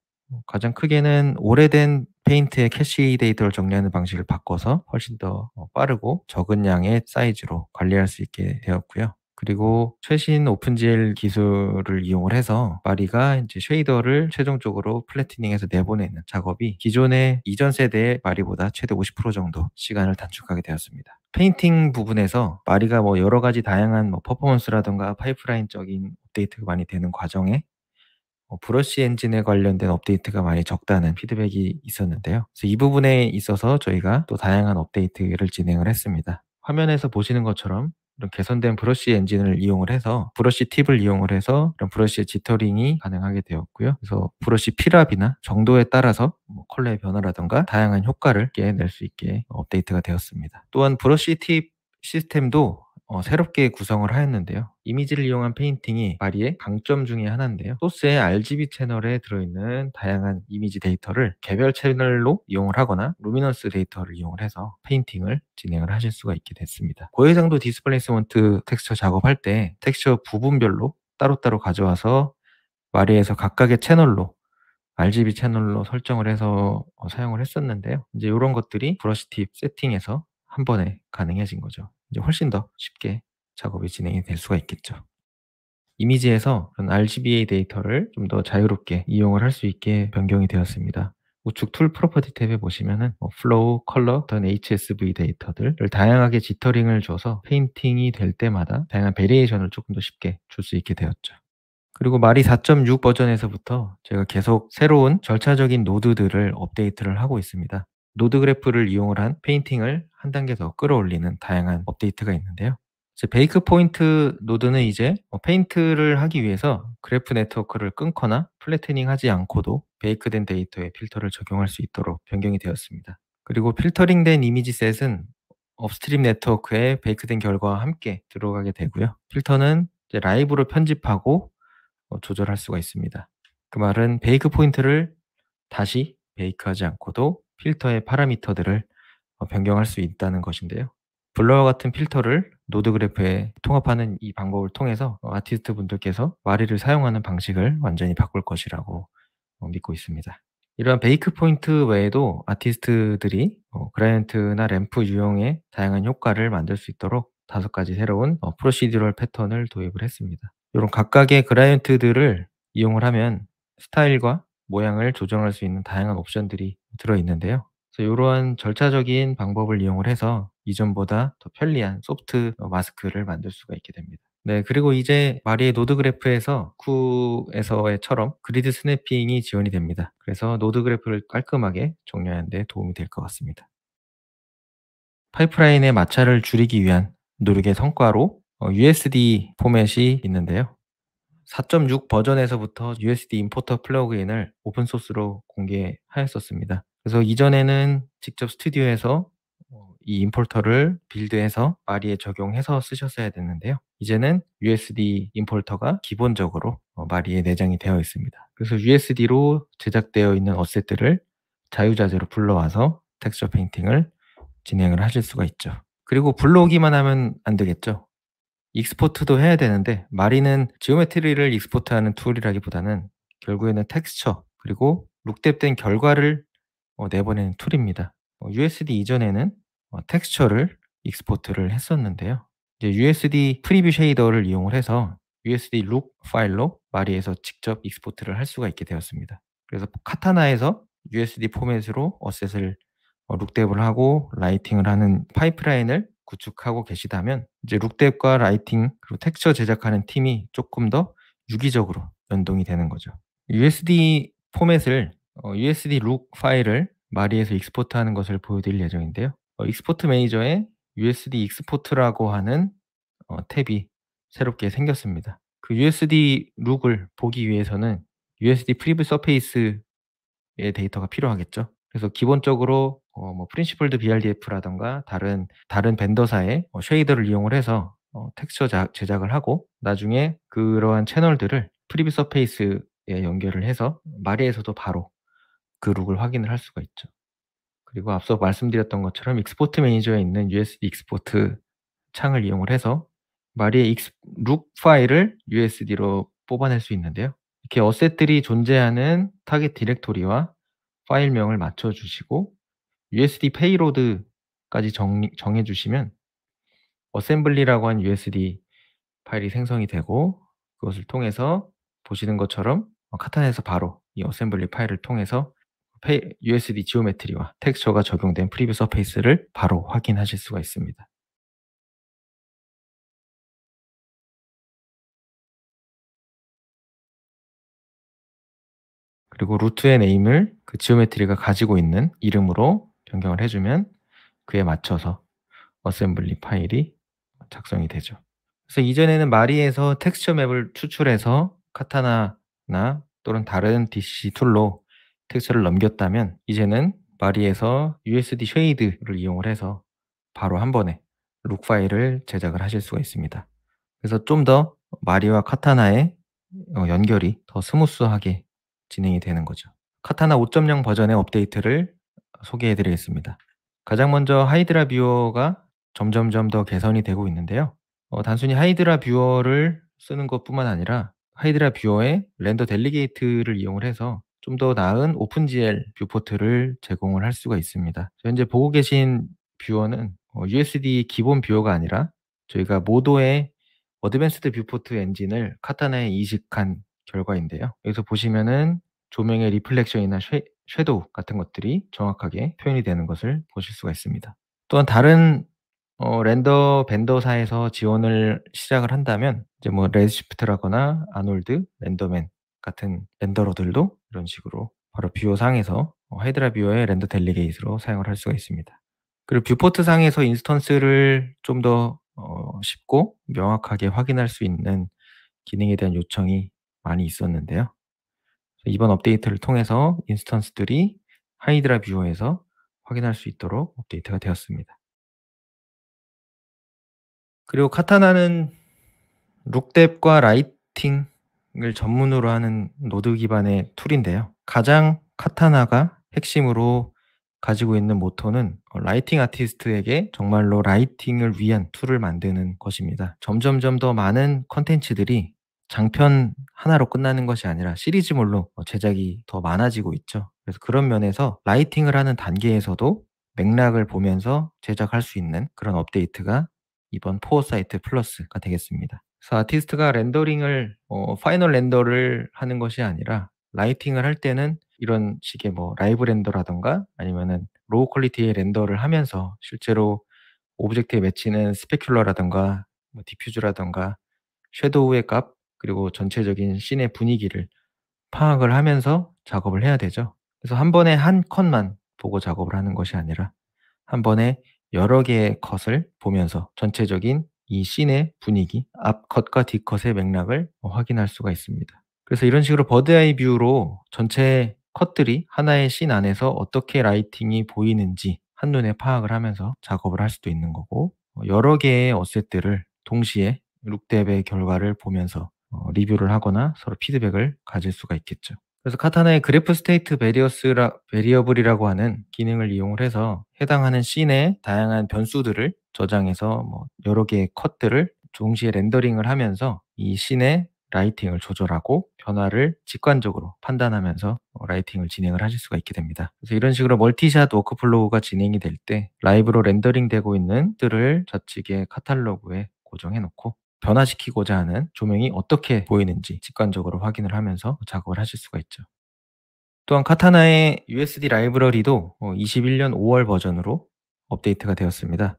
가장 크게는 오래된 페인트의 캐시 데이터를 정리하는 방식을 바꿔서 훨씬 더 빠르고 적은 양의 사이즈로 관리할 수 있게 되었고요. 그리고 최신 오픈GL 기술을 이용을 해서 마리가 이제 쉐이더를 최종적으로 플래티닝해서 내보내는 작업이 기존의 이전 세대의 마리보다 최대 50% 정도 시간을 단축하게 되었습니다. 페인팅 부분에서 마리가 여러 가지 다양한 퍼포먼스라든가 파이프라인적인 업데이트가 많이 되는 과정에 브러쉬 엔진에 관련된 업데이트가 많이 적다는 피드백이 있었는데요. 그래서 이 부분에 있어서 저희가 또 다양한 업데이트를 진행을 했습니다. 화면에서 보시는 것처럼 이런 개선된 브러쉬 엔진을 이용을 해서 브러쉬 팁을 이용을 해서 이런 브러쉬의 지터링이 가능하게 되었고요. 그래서 브러쉬 필압이나 정도에 따라서 컬러의 변화라든가 다양한 효과를 낼 수 있게 업데이트가 되었습니다. 또한 브러쉬 팁 시스템도 새롭게 구성을 하였는데요. 이미지를 이용한 페인팅이 마리의 강점 중에 하나인데요. 소스의 RGB 채널에 들어있는 다양한 이미지 데이터를 개별 채널로 이용을 하거나 루미넌스 데이터를 이용을 해서 페인팅을 진행을 하실 수가 있게 됐습니다. 고해상도 디스플레이스먼트 텍스처 작업할 때 텍스처 부분별로 따로따로 가져와서 마리에서 각각의 채널로 RGB 채널로 설정을 해서 사용을 했었는데요. 이제 이런 것들이 브러쉬 팁 세팅에서 한 번에 가능해진 거죠. 이제 훨씬 더 쉽게 작업이 진행이 될 수가 있겠죠. 이미지에서 그런 RGBA 데이터를 좀 더 자유롭게 이용을 할 수 있게 변경이 되었습니다. 우측 툴 프로퍼티 탭에 보시면은 플로우, 컬러, 어떤 HSV 데이터들을 다양하게 지터링을 줘서 페인팅이 될 때마다 다양한 베리에이션을 조금 더 쉽게 줄 수 있게 되었죠. 그리고 마리 4.6 버전에서부터 제가 계속 새로운 절차적인 노드들을 업데이트를 하고 있습니다. 노드 그래프를 이용을 한 페인팅을 한 단계 더 끌어올리는 다양한 업데이트가 있는데요. 베이크 포인트 노드는 이제 페인트를 하기 위해서 그래프 네트워크를 끊거나 플래트닝 하지 않고도 베이크된 데이터에 필터를 적용할 수 있도록 변경이 되었습니다. 그리고 필터링된 이미지 셋은 업스트림 네트워크에 베이크된 결과와 함께 들어가게 되고요. 필터는 이제 라이브로 편집하고 조절할 수가 있습니다. 그 말은 베이크 포인트를 다시 베이크하지 않고도 필터의 파라미터들을 변경할 수 있다는 것인데요. 블러와 같은 필터를 노드 그래프에 통합하는 이 방법을 통해서 아티스트 분들께서 마리를 사용하는 방식을 완전히 바꿀 것이라고 믿고 있습니다. 이러한 베이크 포인트 외에도 아티스트들이 그라디언트나 램프 유형의 다양한 효과를 만들 수 있도록 5가지 새로운 프로시듀럴 패턴을 도입을 했습니다. 이런 각각의 그라디언트들을 이용을 하면 스타일과 모양을 조정할 수 있는 다양한 옵션들이 들어있는데요. 그래서 이러한 절차적인 방법을 이용을 해서 이전보다 더 편리한 소프트 마스크를 만들 수가 있게 됩니다. 네, 그리고 이제 마리의 노드 그래프에서 쿠에서의처럼 그리드 스냅핑이 지원이 됩니다. 그래서 노드 그래프를 깔끔하게 정리하는 데 도움이 될 것 같습니다. 파이프라인의 마찰을 줄이기 위한 노력의 성과로 USD 포맷이 있는데요. 4.6 버전에서부터 USD 임포터 플러그인을 오픈소스로 공개하였었습니다. 그래서 이전에는 직접 스튜디오에서 이 임포터를 빌드해서 마리에 적용해서 쓰셨어야 됐는데요. 이제는 USD 임포터가 기본적으로 마리에 내장이 되어 있습니다. 그래서 USD로 제작되어 있는 어셋들을 자유자재로 불러와서 텍스처 페인팅을 진행을 하실 수가 있죠. 그리고 불러오기만 하면 안 되겠죠. 익스포트도 해야 되는데 마리는 지오메트리를 익스포트하는 툴이라기보다는 결국에는 텍스처 그리고 룩뎁된 결과를 내보내는 툴입니다. USD 이전에는 텍스처를 익스포트를 했었는데요. 이제 USD 프리뷰 쉐이더를 이용을 해서 USD 룩 파일로 마리에서 직접 익스포트를 할 수가 있게 되었습니다. 그래서 카타나에서 USD 포맷으로 어셋을 룩뎁을 하고 라이팅을 하는 파이프라인을 구축하고 계시다면 이제 룩뎁과 라이팅 그리고 텍스처 제작하는 팀이 조금 더 유기적으로 연동이 되는 거죠. USD 포맷을 USD 룩 파일을 마리에서 익스포트하는 것을 보여드릴 예정인데요. 익스포트 매니저에 USD 익스포트라고 하는 탭이 새롭게 생겼습니다. 그 USD 룩을 보기 위해서는 USD 프리뷰 서페이스의 데이터가 필요하겠죠. 그래서 기본적으로 프린시플드 BRDF라던가 다른 벤더사의 쉐이더를 이용을 해서 텍스처 제작을 하고 나중에 그러한 채널들을 프리뷰 서페이스에 연결을 해서 마리에서도 바로 그 룩을 확인을 할 수가 있죠. 그리고 앞서 말씀드렸던 것처럼 익스포트 매니저에 있는 USD 익스포트 창을 이용을 해서 마리의 룩 파일을 USD로 뽑아낼 수 있는데요. 이렇게 어셋들이 존재하는 타겟 디렉토리와 파일명을 맞춰주시고 USD 페이로드까지 정해주시면 어셈블리라고 한 USD 파일이 생성이 되고 그것을 통해서 보시는 것처럼 카타나에서 바로 이 어셈블리 파일을 통해서 USD 지오메트리와 텍스처가 적용된 프리뷰 서페이스를 바로 확인하실 수가 있습니다. 그리고 루트의 네임을 그 지오메트리가 가지고 있는 이름으로 변경을 해주면 그에 맞춰서 어셈블리 파일이 작성이 되죠. 그래서 이전에는 마리에서 텍스처 맵을 추출해서 카타나나 또는 다른 DC 툴로 텍스처를 넘겼다면 이제는 마리에서 USD 쉐이드를 이용을 해서 바로 한 번에 룩 파일을 제작을 하실 수가 있습니다. 그래서 좀 더 마리와 카타나의 연결이 더 스무스하게 진행이 되는 거죠. 카타나 5.0 버전의 업데이트를 소개해 드리겠습니다. 가장 먼저 하이드라 뷰어가 점점점 더 개선이 되고 있는데요. 단순히 하이드라 뷰어를 쓰는 것뿐만 아니라 하이드라 뷰어의 렌더 델리게이트를 이용을 해서 좀 더 나은 오픈GL 뷰포트를 제공을 할 수가 있습니다. 현재 보고 계신 뷰어는 USD 기본 뷰어가 아니라 저희가 모도의 어드밴스드 뷰포트 엔진을 카타나에 이식한 결과인데요. 여기서 보시면은 조명의 리플렉션이나 섀도우 같은 것들이 정확하게 표현이 되는 것을 보실 수가 있습니다. 또한 다른 렌더 벤더사에서 지원을 시작을 한다면 이제 뭐 레드시프트라거나 아놀드, 렌더맨 같은 렌더러들도 이런 식으로 바로 뷰어 상에서 하이드라 뷰어의 렌더 델리게이트로 사용을 할 수가 있습니다. 그리고 뷰포트 상에서 인스턴스를 좀 더 쉽고 명확하게 확인할 수 있는 기능에 대한 요청이 많이 있었는데요. 이번 업데이트를 통해서 인스턴스들이 하이드라 뷰어에서 확인할 수 있도록 업데이트가 되었습니다. 그리고 카타나는 룩뎁과 라이팅을 전문으로 하는 노드 기반의 툴인데요. 가장 카타나가 핵심으로 가지고 있는 모토는 라이팅 아티스트에게 정말로 라이팅을 위한 툴을 만드는 것입니다. 점점점 더 많은 컨텐츠들이 장편 하나로 끝나는 것이 아니라 시리즈물로 제작이 더 많아지고 있죠. 그래서 그런 면에서 라이팅을 하는 단계에서도 맥락을 보면서 제작할 수 있는 그런 업데이트가 이번 포어사이트 플러스가 되겠습니다. 그래서 아티스트가 렌더링을 파이널 렌더를 하는 것이 아니라 라이팅을 할 때는 이런 식의 뭐 라이브 렌더라던가 아니면은 로우 퀄리티의 렌더를 하면서 실제로 오브젝트에 맺히는 스페큘러라던가 뭐 디퓨즈라던가 섀도우의 값 그리고 전체적인 씬의 분위기를 파악을 하면서 작업을 해야 되죠. 그래서 한 번에 한 컷만 보고 작업을 하는 것이 아니라 한 번에 여러 개의 컷을 보면서 전체적인 이 씬의 분위기, 앞 컷과 뒤 컷의 맥락을 확인할 수가 있습니다. 그래서 이런 식으로 버드아이 뷰로 전체 컷들이 하나의 씬 안에서 어떻게 라이팅이 보이는지 한눈에 파악을 하면서 작업을 할 수도 있는 거고 여러 개의 어셋들을 동시에 룩뎁의 결과를 보면서 리뷰를 하거나 서로 피드백을 가질 수가 있겠죠. 그래서 카타나의 그래프 스테이트 베리어블이라고 하는 기능을 이용을 해서 해당하는 씬의 다양한 변수들을 저장해서 뭐 여러 개의 컷들을 동시에 렌더링을 하면서 이 씬의 라이팅을 조절하고 변화를 직관적으로 판단하면서 라이팅을 진행을 하실 수가 있게 됩니다. 그래서 이런 식으로 멀티샷 워크플로우가 진행이 될 때 라이브로 렌더링 되고 있는 뜰을 좌측에 카탈로그에 고정해 놓고 변화시키고자 하는 조명이 어떻게 보이는지 직관적으로 확인을 하면서 작업을 하실 수가 있죠. 또한 카타나의 USD 라이브러리도 21년 5월 버전으로 업데이트가 되었습니다.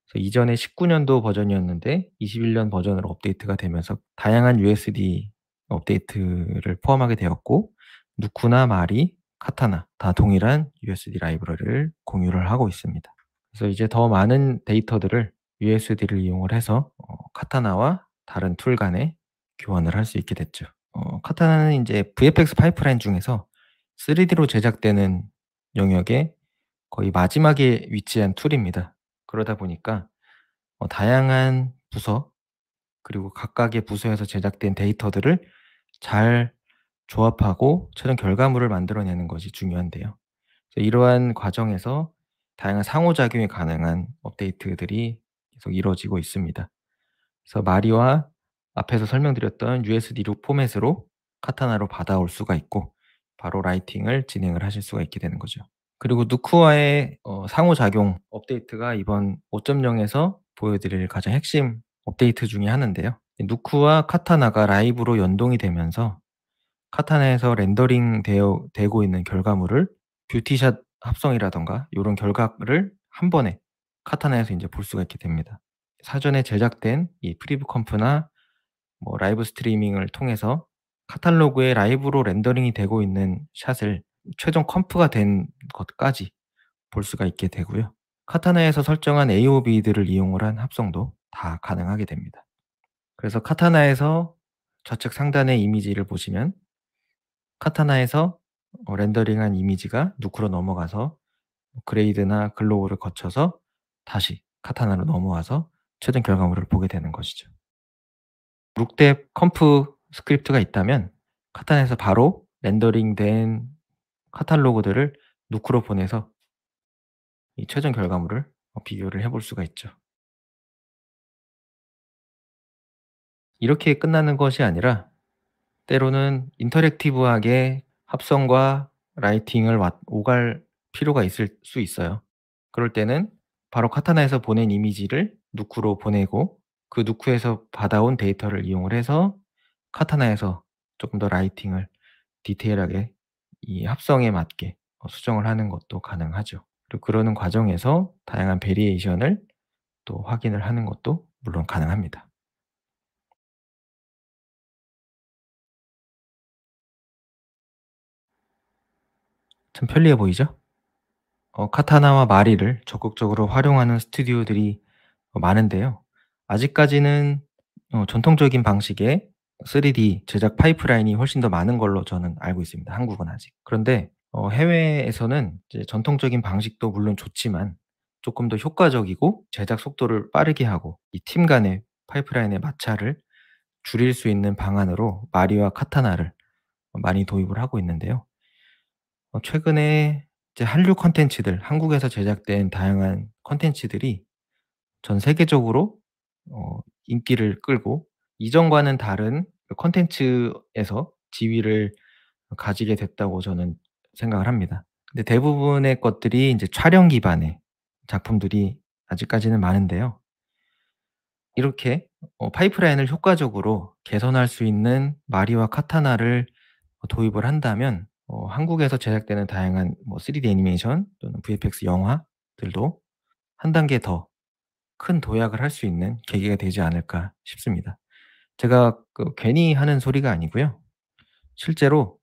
그래서 이전에 19년도 버전이었는데 21년 버전으로 업데이트가 되면서 다양한 USD 업데이트를 포함하게 되었고 누쿠나 마리, 카타나 다 동일한 USD 라이브러리를 공유를 하고 있습니다. 그래서 이제 더 많은 데이터들을 USD를 이용을 해서 카타나와 다른 툴 간에 교환을 할 수 있게 됐죠. 카타나는 이제 VFX 파이프라인 중에서 3D로 제작되는 영역의 거의 마지막에 위치한 툴입니다. 그러다 보니까 다양한 부서 그리고 각각의 부서에서 제작된 데이터들을 잘 조합하고 최종 결과물을 만들어내는 것이 중요한데요. 그래서 이러한 과정에서 다양한 상호작용이 가능한 업데이트들이 계속 이루어지고 있습니다. 그래서 마리와 앞에서 설명드렸던 USD6 포맷으로 카타나로 받아올 수가 있고 바로 라이팅을 진행을 하실 수가 있게 되는 거죠. 그리고 누쿠와의 상호작용 업데이트가 이번 5.0에서 보여드릴 가장 핵심 업데이트 중에 하나인데요. 누쿠와 카타나가 라이브로 연동이 되면서 카타나에서 렌더링 되고 있는 결과물을 뷰티샷 합성이라던가 이런 결과를 한 번에 카타나에서 이제 볼 수가 있게 됩니다. 사전에 제작된 이 프리뷰 컴프나 뭐 라이브 스트리밍을 통해서 카탈로그에 라이브로 렌더링이 되고 있는 샷을 최종 컴프가 된 것까지 볼 수가 있게 되고요. 카타나에서 설정한 AOB들을 이용을 한 합성도 다 가능하게 됩니다. 그래서 카타나에서 좌측 상단의 이미지를 보시면 카타나에서 렌더링한 이미지가 누쿠로 넘어가서 그레이드나 글로우를 거쳐서 다시 카타나로 넘어와서 최종 결과물을 보게 되는 것이죠. 룩뎁 컴프 스크립트가 있다면 카타나에서 바로 렌더링된 카탈로그들을 누쿠로 보내서 이 최종 결과물을 비교를 해볼 수가 있죠. 이렇게 끝나는 것이 아니라 때로는 인터랙티브하게 합성과 라이팅을 오갈 필요가 있을 수 있어요. 그럴 때는 바로 카타나에서 보낸 이미지를 누쿠로 보내고 그 누쿠에서 받아온 데이터를 이용을 해서 카타나에서 조금 더 라이팅을 디테일하게 이 합성에 맞게 수정을 하는 것도 가능하죠. 그리고 그러는 과정에서 다양한 베리에이션을 또 확인을 하는 것도 물론 가능합니다. 참 편리해 보이죠? 카타나와 마리를 적극적으로 활용하는 스튜디오들이 많은데요. 아직까지는 전통적인 방식의 3D 제작 파이프라인이 훨씬 더 많은 걸로 저는 알고 있습니다. 한국은 아직. 그런데 해외에서는 이제 전통적인 방식도 물론 좋지만 조금 더 효과적이고 제작 속도를 빠르게 하고 이 팀 간의 파이프라인의 마찰을 줄일 수 있는 방안으로 마리와 카타나를 많이 도입을 하고 있는데요. 최근에 이제 한류 콘텐츠들, 한국에서 제작된 다양한 콘텐츠들이 전 세계적으로 인기를 끌고 이전과는 다른 콘텐츠에서 지위를 가지게 됐다고 저는 생각을 합니다. 근데 대부분의 것들이 이제 촬영 기반의 작품들이 아직까지는 많은데요. 이렇게 파이프라인을 효과적으로 개선할 수 있는 마리와 카타나를 도입을 한다면 한국에서 제작되는 다양한 뭐 3D 애니메이션 또는 VFX 영화들도 한 단계 더 큰 도약을 할 수 있는 계기가 되지 않을까 싶습니다. 제가 괜히 하는 소리가 아니고요. 실제로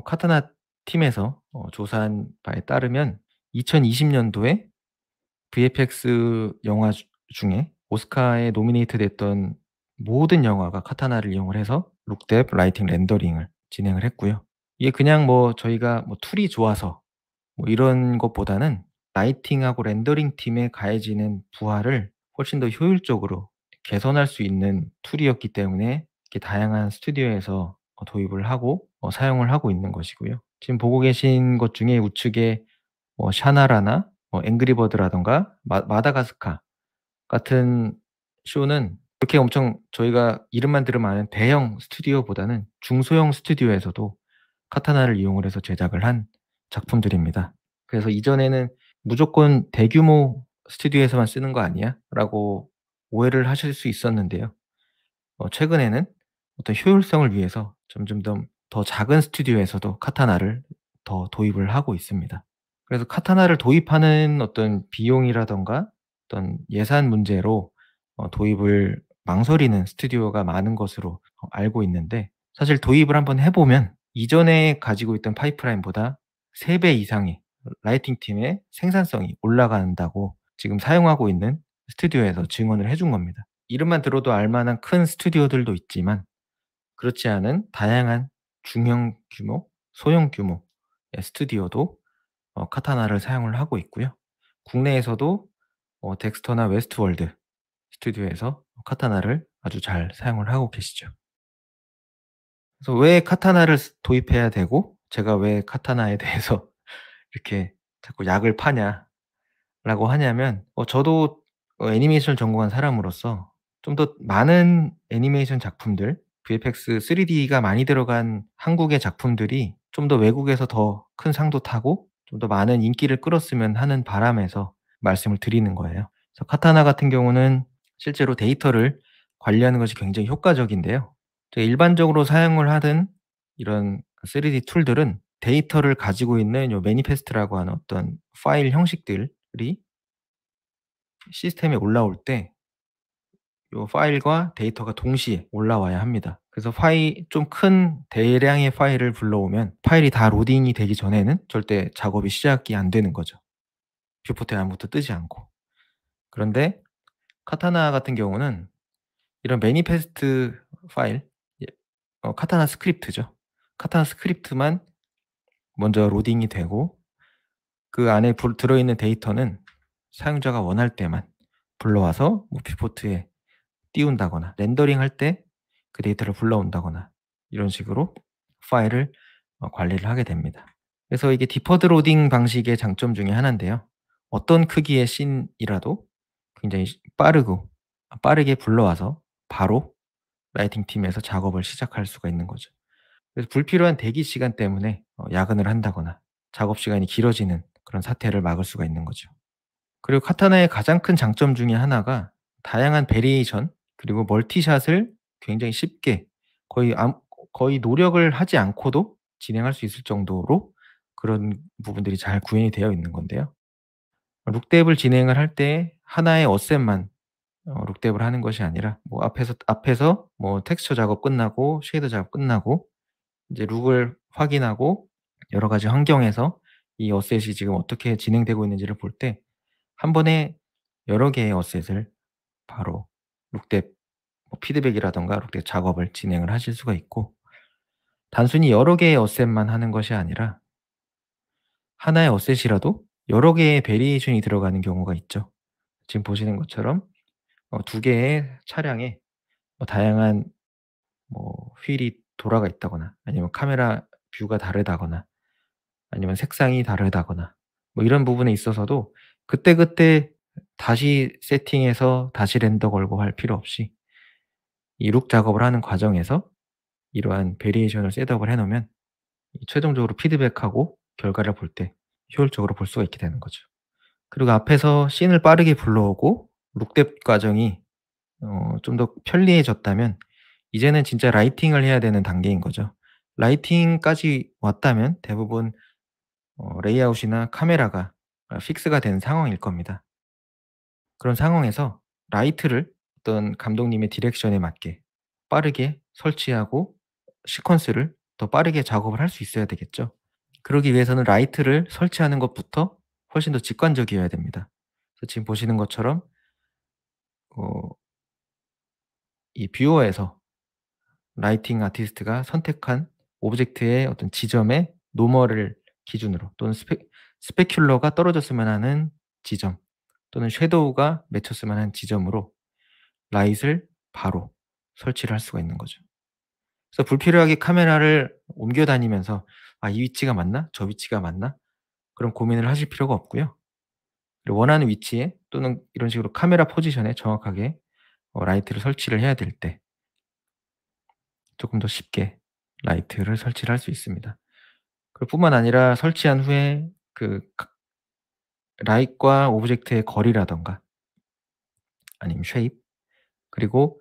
카타나 팀에서 조사한 바에 따르면 2020년도에 VFX 영화 중에 오스카에 노미네이트 됐던 모든 영화가 카타나를 이용을 해서 룩뎁 라이팅 렌더링을 진행을 했고요. 이게 그냥 뭐 저희가 뭐 툴이 좋아서 뭐 이런 것보다는 라이팅하고 렌더링 팀에 가해지는 부하를 훨씬 더 효율적으로 개선할 수 있는 툴이었기 때문에 이렇게 다양한 스튜디오에서 도입을 하고 사용을 하고 있는 것이고요. 지금 보고 계신 것 중에 우측에 뭐 샤나라나 뭐 앵그리버드라든가 마다가스카 같은 쇼는 그렇게 엄청 저희가 이름만 들으면 아는 대형 스튜디오보다는 중소형 스튜디오에서도 카타나를 이용을 해서 제작을 한 작품들입니다. 그래서 이전에는 '무조건 대규모 스튜디오에서만 쓰는 거 아니야?'라고 오해를 하실 수 있었는데요. 최근에는 어떤 효율성을 위해서 점점 더 작은 스튜디오에서도 카타나를 더 도입을 하고 있습니다. 그래서 카타나를 도입하는 어떤 비용이라든가 어떤 예산 문제로 도입을 망설이는 스튜디오가 많은 것으로 알고 있는데 사실 도입을 한번 해 보면 이전에 가지고 있던 파이프라인보다 3배 이상의 라이팅 팀의 생산성이 올라간다고 지금 사용하고 있는 스튜디오에서 증언을 해준 겁니다. 이름만 들어도 알 만한 큰 스튜디오들도 있지만 그렇지 않은 다양한 중형 규모, 소형 규모의 스튜디오도 카타나를 사용을 하고 있고요. 국내에서도 덱스터나 웨스트월드 스튜디오에서 카타나를 아주 잘 사용을 하고 계시죠. 그래서 왜 카타나를 도입해야 되고 제가 왜 카타나에 대해서 이렇게 자꾸 약을 파냐 라고 하냐면 저도 애니메이션을 전공한 사람으로서 좀 더 많은 애니메이션 작품들, VFX 3D가 많이 들어간 한국의 작품들이 좀 더 외국에서 더 큰 상도 타고 좀 더 많은 인기를 끌었으면 하는 바람에서 말씀을 드리는 거예요. 그래서 카타나 같은 경우는 실제로 데이터를 관리하는 것이 굉장히 효과적인데요. 제가 일반적으로 사용을 하던 이런 3D 툴들은 데이터를 가지고 있는 요 매니페스트라고 하는 어떤 파일 형식들이 시스템에 올라올 때 요 파일과 데이터가 동시에 올라와야 합니다. 그래서 좀 큰 대량의 파일을 불러오면 파일이 다 로딩이 되기 전에는 절대 작업이 시작이 안 되는 거죠. 뷰포트에 아무것도 뜨지 않고. 그런데 카타나 같은 경우는 이런 매니페스트 파일, 카타나 스크립트죠. 카타나 스크립트만 먼저 로딩이 되고 그 안에 들어있는 데이터는 사용자가 원할 때만 불러와서 뷰포트에 띄운다거나 렌더링 할 때 그 데이터를 불러온다거나 이런 식으로 파일을 관리를 하게 됩니다. 그래서 이게 디퍼드 로딩 방식의 장점 중에 하나인데요. 어떤 크기의 씬이라도 굉장히 빠르게 불러와서 바로 라이팅 팀에서 작업을 시작할 수가 있는 거죠. 그래서 불필요한 대기 시간 때문에 야근을 한다거나 작업 시간이 길어지는 그런 사태를 막을 수가 있는 거죠. 그리고 카타나의 가장 큰 장점 중에 하나가 다양한 베리에이션 그리고 멀티샷을 굉장히 쉽게 거의 노력을 하지 않고도 진행할 수 있을 정도로 그런 부분들이 잘 구현이 되어 있는 건데요. 룩뎁을 진행을 할 때 하나의 어셋만 룩뎁을 하는 것이 아니라 뭐 앞에서 뭐 텍스처 작업 끝나고 쉐이더 작업 끝나고 이제 룩을 확인하고 여러 가지 환경에서 이 어셋이 지금 어떻게 진행되고 있는지를 볼 때 한 번에 여러 개의 어셋을 바로 룩뎁 피드백이라든가 룩뎁 작업을 진행을 하실 수가 있고 단순히 여러 개의 어셋만 하는 것이 아니라 하나의 어셋이라도 여러 개의 베리에이션이 들어가는 경우가 있죠. 지금 보시는 것처럼 두 개의 차량에 다양한 휠이 돌아가 있다거나 아니면 카메라 뷰가 다르다거나 아니면 색상이 다르다거나 이런 부분에 있어서도 그때그때 다시 세팅해서 다시 렌더 걸고 할 필요 없이 이 룩 작업을 하는 과정에서 이러한 베리에이션을 셋업을 해 놓으면 최종적으로 피드백하고 결과를 볼 때 효율적으로 볼 수가 있게 되는 거죠. 그리고 앞에서 씬을 빠르게 불러오고 룩뎁 과정이 좀 더 편리해졌다면 이제는 진짜 라이팅을 해야 되는 단계인 거죠. 라이팅까지 왔다면 대부분 레이아웃이나 카메라가 픽스가 된 상황일 겁니다. 그런 상황에서 라이트를 어떤 감독님의 디렉션에 맞게 빠르게 설치하고 시퀀스를 더 빠르게 작업을 할 수 있어야 되겠죠. 그러기 위해서는 라이트를 설치하는 것부터 훨씬 더 직관적이어야 됩니다. 그래서 지금 보시는 것처럼 이 뷰어에서 라이팅 아티스트가 선택한 오브젝트의 어떤 지점의 노멀을 기준으로 또는 스페큘러가 떨어졌으면 하는 지점 또는 섀도우가 맺혔으면 하는 지점으로 라이트를 바로 설치를 할 수가 있는 거죠. 그래서 불필요하게 카메라를 옮겨 다니면서 이 위치가 맞나? 저 위치가 맞나? 그런 고민을 하실 필요가 없고요. 그리고 원하는 위치에 또는 이런 식으로 카메라 포지션에 정확하게 라이트를 설치를 해야 될 때 조금 더 쉽게 라이트를 설치를 할 수 있습니다. 뿐만 아니라 설치한 후에 그 라이트과 오브젝트의 거리라든가 아니면 쉐입 그리고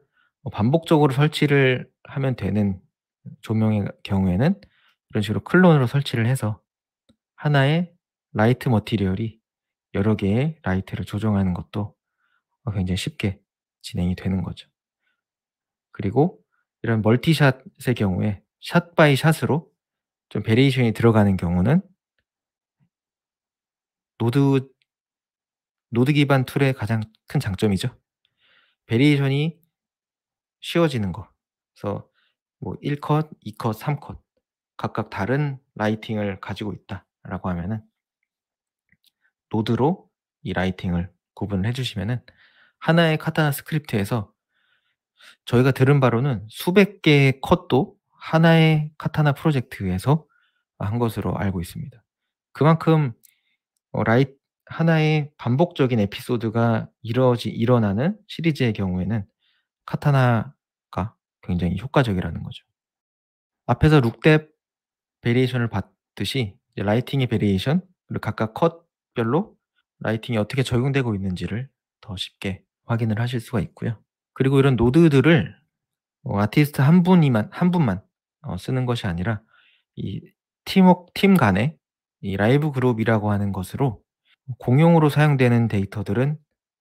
반복적으로 설치를 하면 되는 조명의 경우에는 이런 식으로 클론으로 설치를 해서 하나의 라이트 머티리얼이 여러 개의 라이트를 조정하는 것도 굉장히 쉽게 진행이 되는 거죠. 그리고 이런 멀티샷의 경우에 샷 바이 샷으로 좀 베리에이션이 들어가는 경우는 노드 기반 툴의 가장 큰 장점이죠. 베리에이션이 쉬워지는 거. 그래서 1컷, 2컷, 3컷 각각 다른 라이팅을 가지고 있다라고 하면은 노드로 이 라이팅을 구분을 해주시면은 하나의 카타나 스크립트에서 저희가 들은 바로는 수백 개의 컷도 하나의 카타나 프로젝트에서 한 것으로 알고 있습니다. 그만큼 하나의 반복적인 에피소드가 일어나는 시리즈의 경우에는 카타나가 굉장히 효과적이라는 거죠. 앞에서 룩뎁 베리에이션을 봤듯이 이제 라이팅의 베리에이션, 그리고 각각 컷별로 라이팅이 어떻게 적용되고 있는지를 더 쉽게 확인을 하실 수가 있고요. 그리고 이런 노드들을 아티스트 한 분만 쓰는 것이 아니라 이 팀 간의 이 라이브 그룹이라고 하는 것으로 공용으로 사용되는 데이터들은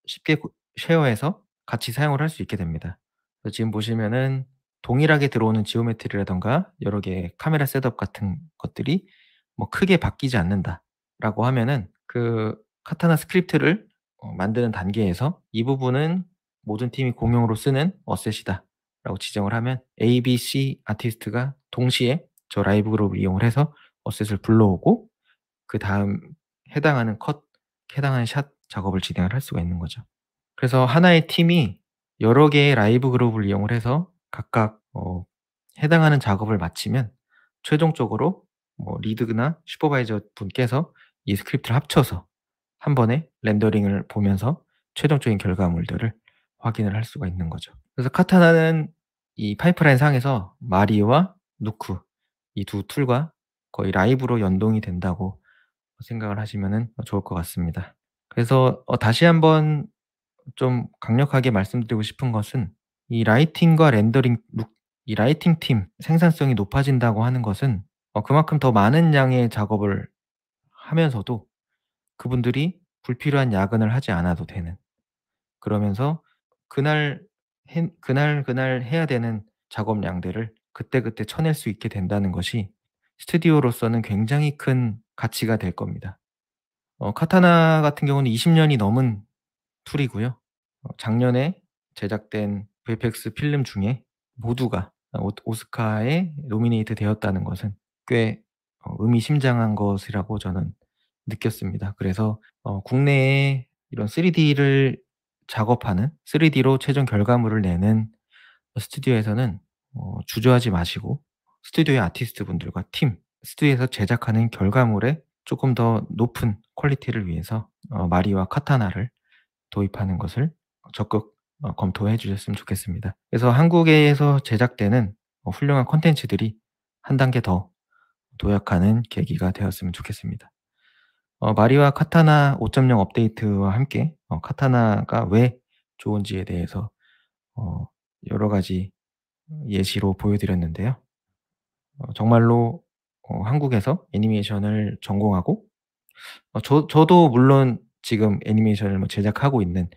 쉽게 쉐어해서 같이 사용을 할 수 있게 됩니다. 그래서 지금 보시면은 동일하게 들어오는 지오메트리라든가 여러 개의 카메라 셋업 같은 것들이 뭐 크게 바뀌지 않는다라고 하면은 그 카타나 스크립트를 만드는 단계에서 이 부분은 모든 팀이 공용으로 쓰는 어셋이다라고 지정을 하면 A, B, C 아티스트가 동시에 저 라이브 그룹을 이용을 해서 어셋을 불러오고 그다음 해당하는 샷 작업을 진행을 할 수가 있는 거죠. 그래서 하나의 팀이 여러 개의 라이브 그룹을 이용을 해서 각각 해당하는 작업을 마치면 최종적으로 뭐 리드나 슈퍼바이저 분께서 이 스크립트를 합쳐서 한 번에 렌더링을 보면서 최종적인 결과물들을 확인을 할 수가 있는 거죠. 그래서 카타나는 이 파이프라인 상에서 마리와 누크 이 두 툴과 거의 라이브로 연동이 된다고 생각을 하시면 좋을 것 같습니다. 그래서 다시 한번 좀 강력하게 말씀드리고 싶은 것은 이 라이팅과 렌더링 이 라이팅 팀 생산성이 높아진다고 하는 것은 그만큼 더 많은 양의 작업을 하면서도 그분들이 불필요한 야근을 하지 않아도 되는, 그러면서 그날 해야 되는 작업량들을 그때그때 쳐낼 수 있게 된다는 것이 스튜디오로서는 굉장히 큰 가치가 될 겁니다. 카타나 같은 경우는 20년이 넘은 툴이고요. 작년에 제작된 VFX 필름 중에 모두가 오스카에 노미네이트 되었다는 것은 꽤 의미심장한 것이라고 저는 느꼈습니다. 그래서 국내에 이런 3D를 작업하는 3D로 최종 결과물을 내는 스튜디오에서는 주저하지 마시고 스튜디오의 아티스트 분들과 스튜디오에서 제작하는 결과물의 조금 더 높은 퀄리티를 위해서 마리와 카타나를 도입하는 것을 적극 검토해 주셨으면 좋겠습니다. 그래서 한국에서 제작되는 훌륭한 콘텐츠들이 한 단계 더 도약하는 계기가 되었으면 좋겠습니다. 마리와 카타나 5.0 업데이트와 함께 카타나가 왜 좋은지에 대해서 여러 가지 예시로 보여드렸는데요. 정말로 한국에서 애니메이션을 전공하고 저도 물론 지금 애니메이션을 제작하고 있는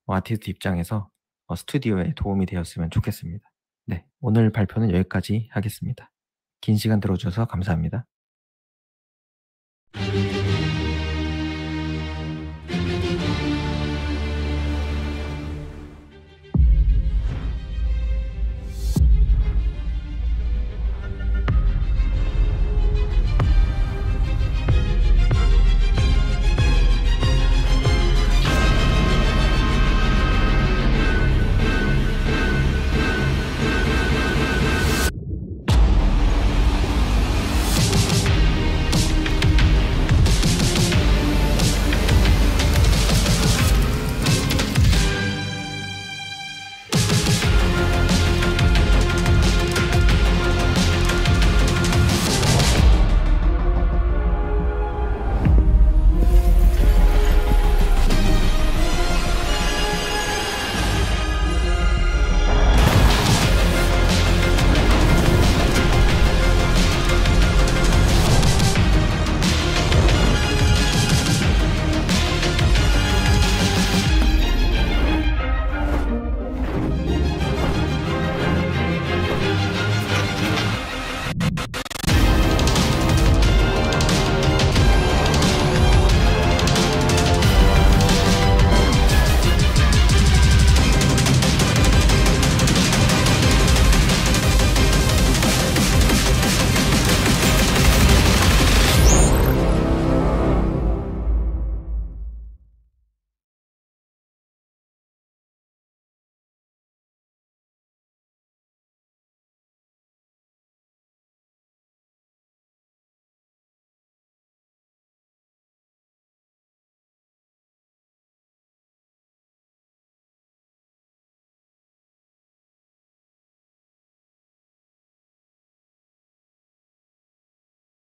아티스트 입장에서 스튜디오에 도움이 되었으면 좋겠습니다. 네, 오늘 발표는 여기까지 하겠습니다. 긴 시간 들어주셔서 감사합니다.